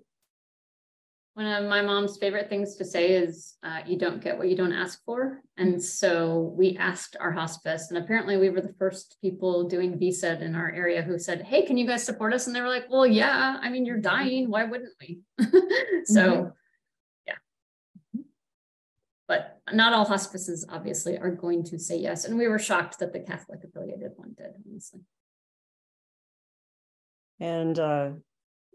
One of my mom's favorite things to say is, you don't get what you don't ask for. And so we asked our hospice, and apparently we were the first people doing VSED in our area who said, hey, can you guys support us? And they were like, well, yeah, I mean, you're dying. Why wouldn't we? So, yeah. But not all hospices obviously are going to say yes. And we were shocked that the Catholic affiliated one did, honestly. And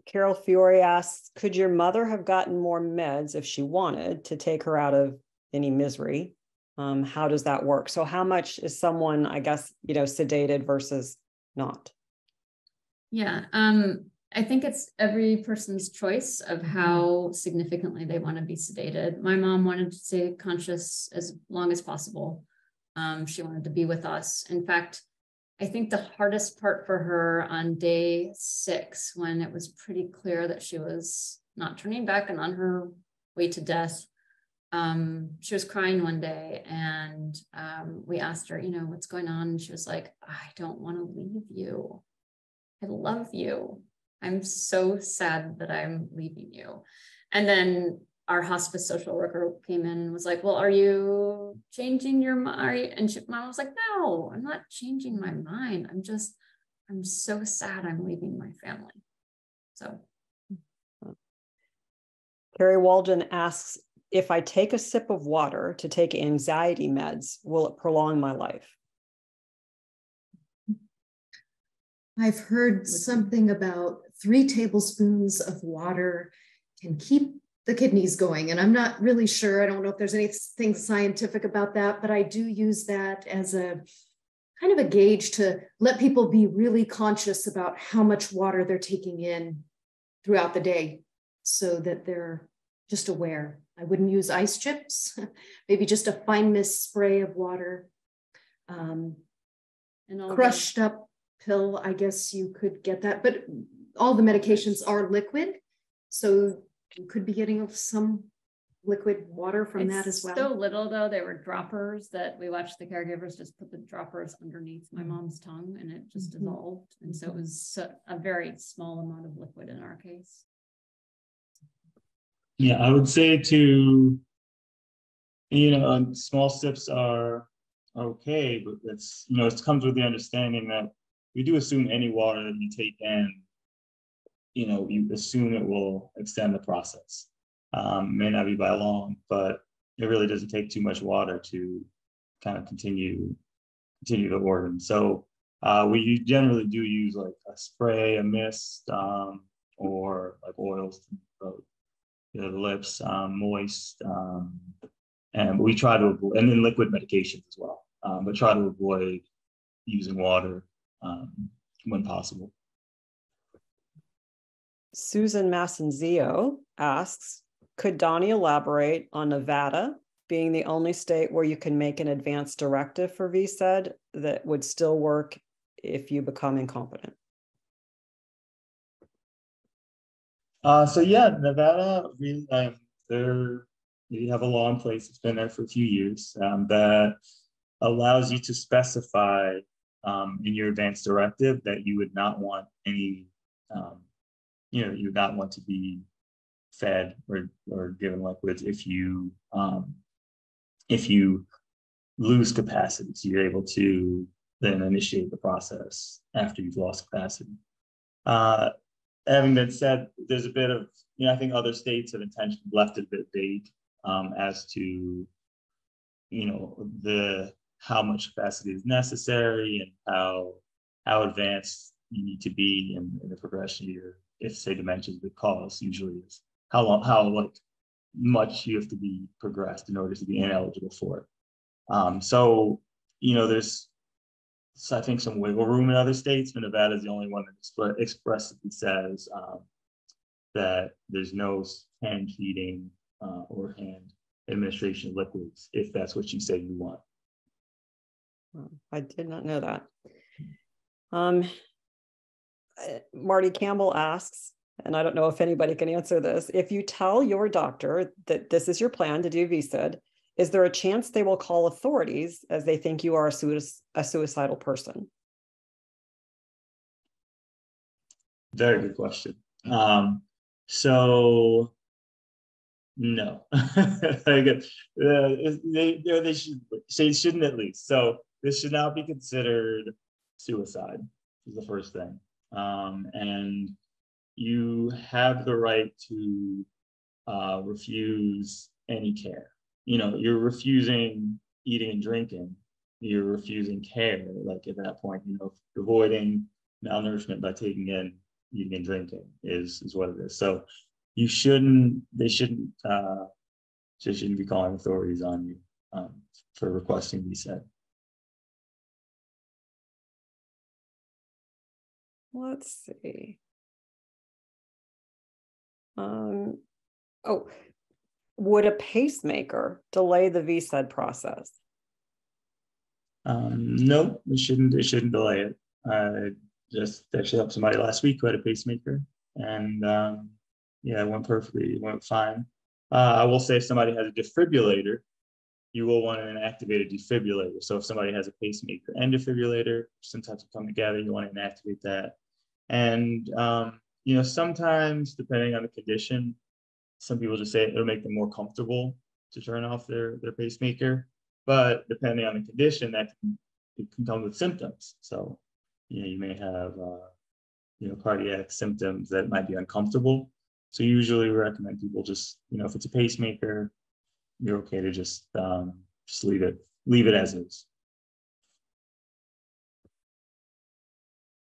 Carol Fiore asks, could your mother have gotten more meds if she wanted to take her out of any misery? How does that work? So how much is someone, I guess, sedated versus not? Yeah. I think it's every person's choice of how significantly they want to be sedated. My mom wanted to stay conscious as long as possible. She wanted to be with us. In fact, I think the hardest part for her on day 6, when it was pretty clear that she was not turning back and on her way to death, she was crying one day, and we asked her, what's going on? And she was like, I don't want to leave you. I love you. I'm so sad that I'm leaving you. And then our hospice social worker came in and was like, well, are you changing your mind? And mom was like, no, I'm not changing my mind. I'm so sad I'm leaving my family. So. Carrie Walden asks, if I take a sip of water to take anxiety meds, will it prolong my life? I've heard something about 3 tablespoons of water can keep the kidneys going. And I'm not really sure. I don't know if there's anything scientific about that, but I do use that as a kind of a gauge to let people be really conscious about how much water they're taking in throughout the day so that they're just aware. I wouldn't use ice chips, maybe just a fine mist spray of water. And crushed up pill, I guess you could get that, but all the medications are liquid, so you could be getting some liquid water from that as well. So little though, they were droppers that we watched the caregivers just put the droppers underneath my mom's tongue, and it just dissolved. And so it was a very small amount of liquid in our case. Yeah, I would say small sips are okay, but it's, it comes with the understanding that we do assume any water that you take in, you assume it will extend the process. May not be by long, but it really doesn't take too much water to kind of continue the organ. So we generally do use like a spray, a mist, or like oils to the lips, moist, and we try to avoid, and then liquid medications as well, but try to avoid using water when possible. Susan Massinzio asks, could Donnie elaborate on Nevada being the only state where you can make an advance directive for VSED that would still work if you become incompetent? So yeah, Nevada, we have a law in place. It's been there for a few years that allows you to specify in your advance directive that you would not want any, you would not want to be fed or given liquids if you lose capacity. So you're able to then initiate the process after you've lost capacity. Having been said, there's a bit of, I think other states have intentionally left it a bit vague as to, how much capacity is necessary and how advanced you need to be in the progression of your, if say dementia is the cause, usually is how much you have to be progressed in order to be ineligible for it. So there's, I think, some wiggle room in other states, but Nevada is the only one that expressly says that there's no hand feeding or hand administration of liquids if that's what you say you want. I did not know that. Marty Campbell asks, and I don't know if anybody can answer this, if you tell your doctor that this is your plan to do VSED, is there a chance they will call authorities as they think you are a suicidal person? Very good question. So no, they shouldn't at least. So this should not be considered suicide is the first thing. And you have the right to refuse any care. You're refusing eating and drinking. You're refusing care. Like at that point, avoiding malnourishment by taking in eating and drinking is what it is. So they shouldn't be calling authorities on you for requesting VSED. Let's see. Oh, would a pacemaker delay the VSED process? No, it shouldn't. It shouldn't delay it. Just actually helped somebody last week who had a pacemaker, and yeah, it went perfectly. It went fine. I will say if somebody has a defibrillator, you will want an activated defibrillator. So if somebody has a pacemaker and defibrillator, sometimes come together, you want to inactivate that. And you know, sometimes depending on the condition, some people just say it'll make them more comfortable to turn off their pacemaker. But depending on the condition, it can come with symptoms. So, you know, you may have, you know, cardiac symptoms that might be uncomfortable. So usually we recommend people just, you know, if it's a pacemaker, you're okay to just leave it as is.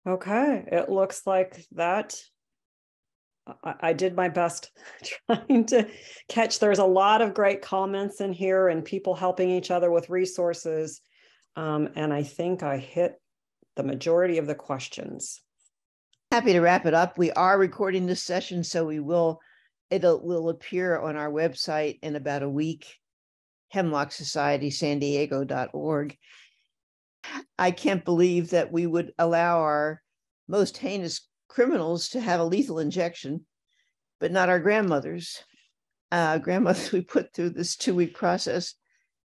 Okay, it looks like that. I did my best trying to catch. There's a lot of great comments in here and people helping each other with resources. And I think I hit the majority of the questions. Happy to wrap it up. We are recording this session, so it will appear on our website in about a week, hemlocksocietysandiego.org. I can't believe that we would allow our most heinous criminals to have a lethal injection, but not our grandmothers. Grandmothers we put through this 2-week process,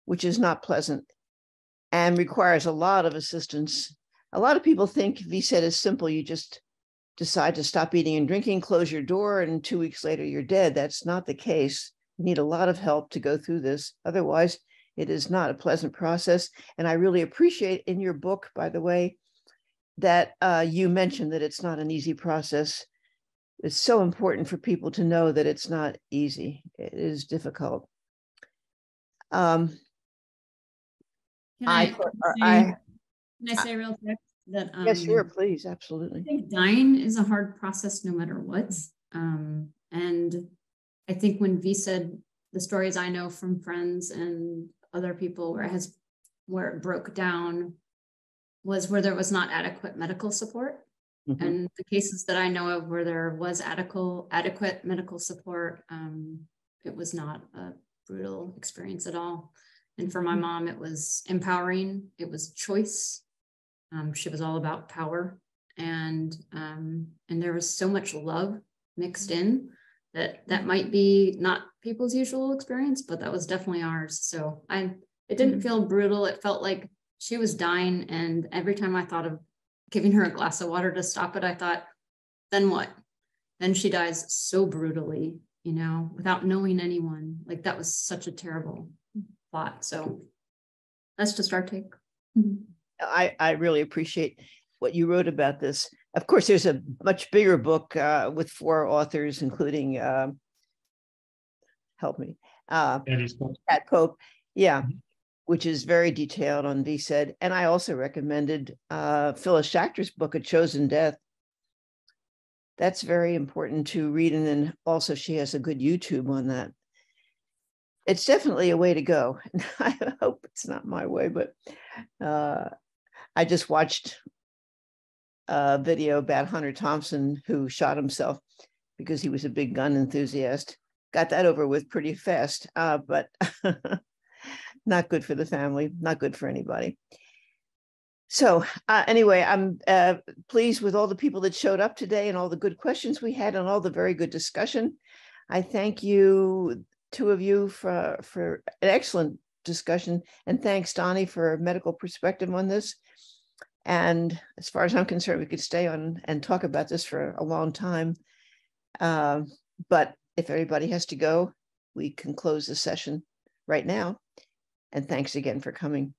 which is not pleasant and requires a lot of assistance. A lot of people think VSED is simple. You just decide to stop eating and drinking, close your door, and 2 weeks later you're dead. That's not the case. You need a lot of help to go through this. Otherwise, it is not a pleasant process. And I really appreciate in your book, by the way, that you mentioned that it's not an easy process. It's so important for people to know that it's not easy. It is difficult. Can I say real quick that yes, sure, please, absolutely. I think dying is a hard process no matter what. And I think when VSED, the stories I know from friends and other people where it broke down was where there was not adequate medical support. Mm-hmm. And the cases that I know of where there was adequate medical support, it was not a brutal experience at all. And for my mom, it was empowering. It was choice. She was all about power, and there was so much love mixed in that might be not people's usual experience, but that was definitely ours. So it didn't feel brutal. It felt like she was dying, and every time I thought of giving her a glass of water to stop it, I thought, then what? Then she dies so brutally, you know, without knowing anyone. Like, that was such a terrible thought. So that's just our take. I really appreciate what you wrote about this. Of course, there's a much bigger book with 4 authors, including, help me, Pat Pope. Yeah. Mm-hmm. Which is very detailed on VSED. And I also recommended Phyllis Schachter's book, A Chosen Death. That's very important to read. And then also she has a good YouTube on that. It's definitely a way to go. I hope it's not my way, but I just watched a video about Hunter Thompson, who shot himself because he was a big gun enthusiast. Got that over with pretty fast, but not good for the family, not good for anybody. So anyway, I'm pleased with all the people that showed up today and all the good questions we had and all the very good discussion. I thank you, 2 of you, for an excellent discussion. And thanks, Donnie, for a medical perspective on this. And as far as I'm concerned, we could stay on and talk about this for a long time. But if everybody has to go, we can close the session right now. And thanks again for coming.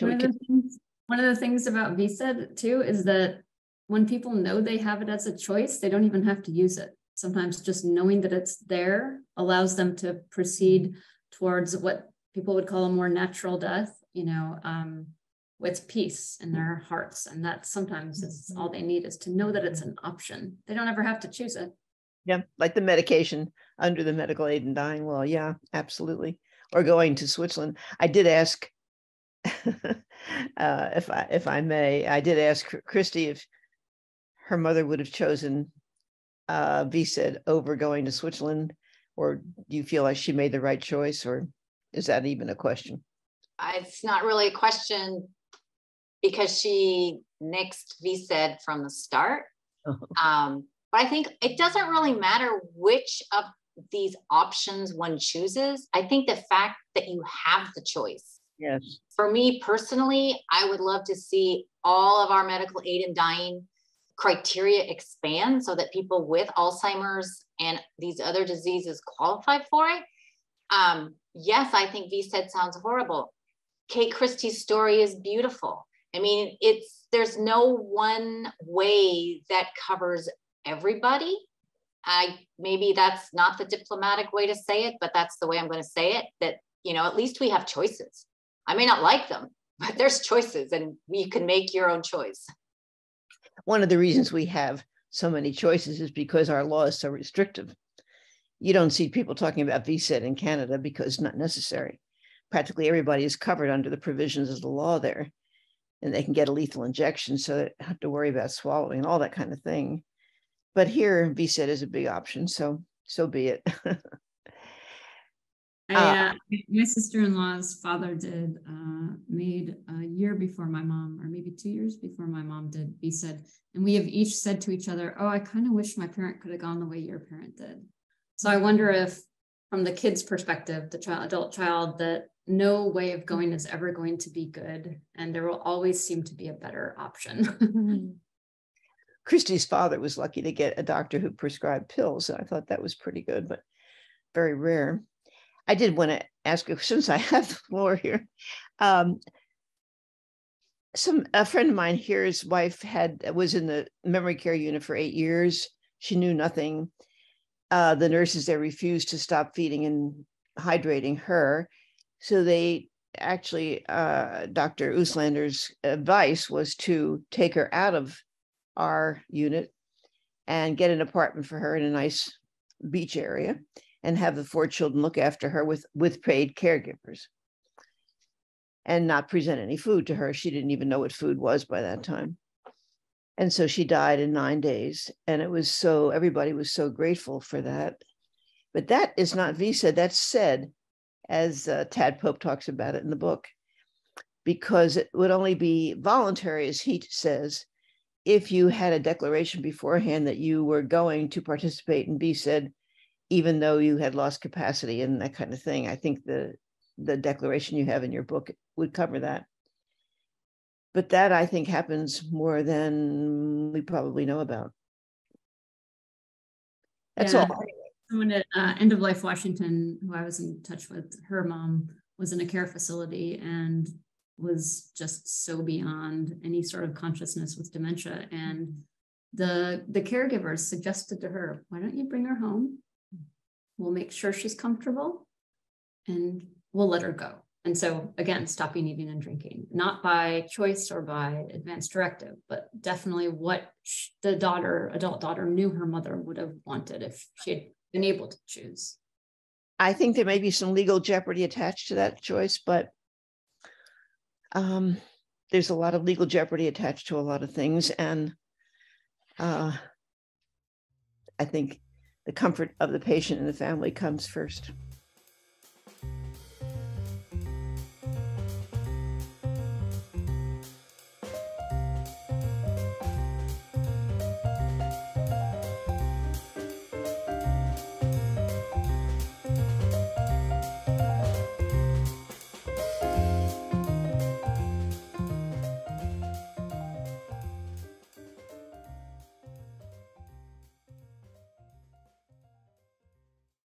One of the things about VSED too is that when people know they have it as a choice, they don't even have to use it. Sometimes just knowing that it's there allows them to proceed towards what people would call a more natural death, you know, with peace in their hearts. And that sometimes is all they need, is to know that it's an option. They don't ever have to choose it. Yeah, like the medication under the medical aid in dying law. Yeah, absolutely. Or going to Switzerland. I did ask, if I may, I did ask Christy if her mother would have chosen VSED over going to Switzerland, or do you feel like she made the right choice, or is that even a question? It's not really a question because she nixed VSED from the start. But I think it doesn't really matter which of these options one chooses. I think the fact that you have the choice. Yes. For me personally, I would love to see all of our medical aid in dying criteria expand so that people with Alzheimer's and these other diseases qualify for it. Yes, I think VSED sounds horrible. Kate Christie's story is beautiful. I mean, there's no one way that covers everybody. Maybe that's not the diplomatic way to say it, but that's the way I'm going to say it, that, at least we have choices. I may not like them, but there's choices and you can make your own choice. One of the reasons we have so many choices is because our law is so restrictive. You don't see people talking about VSED in Canada because it's not necessary. Practically everybody is covered under the provisions of the law there, and they can get a lethal injection, so they don't have to worry about swallowing and all that kind of thing. But here, VSED is a big option, so be it. My sister-in-law's father made a year before my mom, or maybe 2 years before my mom did VSED. And we have each said to each other, oh, I kind of wish my parent could have gone the way your parent did. So I wonder if, from the kid's perspective, the adult child, that no way of going is ever going to be good. And there will always seem to be a better option. Christy's father was lucky to get a doctor who prescribed pills. I thought that was pretty good, but very rare. I did want to ask you, since I have the floor here, a friend of mine here, his wife was in the memory care unit for 8 years. She knew nothing. The nurses there refused to stop feeding and hydrating her. So they actually, Dr. Uslander's advice was to take her out of our unit and get an apartment for her in a nice beach area and have the 4 children look after her with paid caregivers and not present any food to her. She didn't even know what food was by that time. And so she died in 9 days. And everybody was so grateful for that. But that is not VSED, that's SED, as Tad Pope talks about it in the book, because it would only be voluntary, as he says, if you had a declaration beforehand that you were going to participate in VSED, even though you had lost capacity and that kind of thing. I think the declaration you have in your book would cover that. But that, I think, happens more than we probably know about. That's all. Someone at End of Life Washington, who I was in touch with, her mom was in a care facility and was just so beyond any sort of consciousness with dementia. And the caregivers suggested to her, why don't you bring her home? We'll make sure she's comfortable and we'll let her go. And so again, stopping eating and drinking, not by choice or by advance directive, but definitely what the adult daughter knew her mother would have wanted if she had been able to choose. I think there may be some legal jeopardy attached to that choice, but there's a lot of legal jeopardy attached to a lot of things. And I think the comfort of the patient and the family comes first.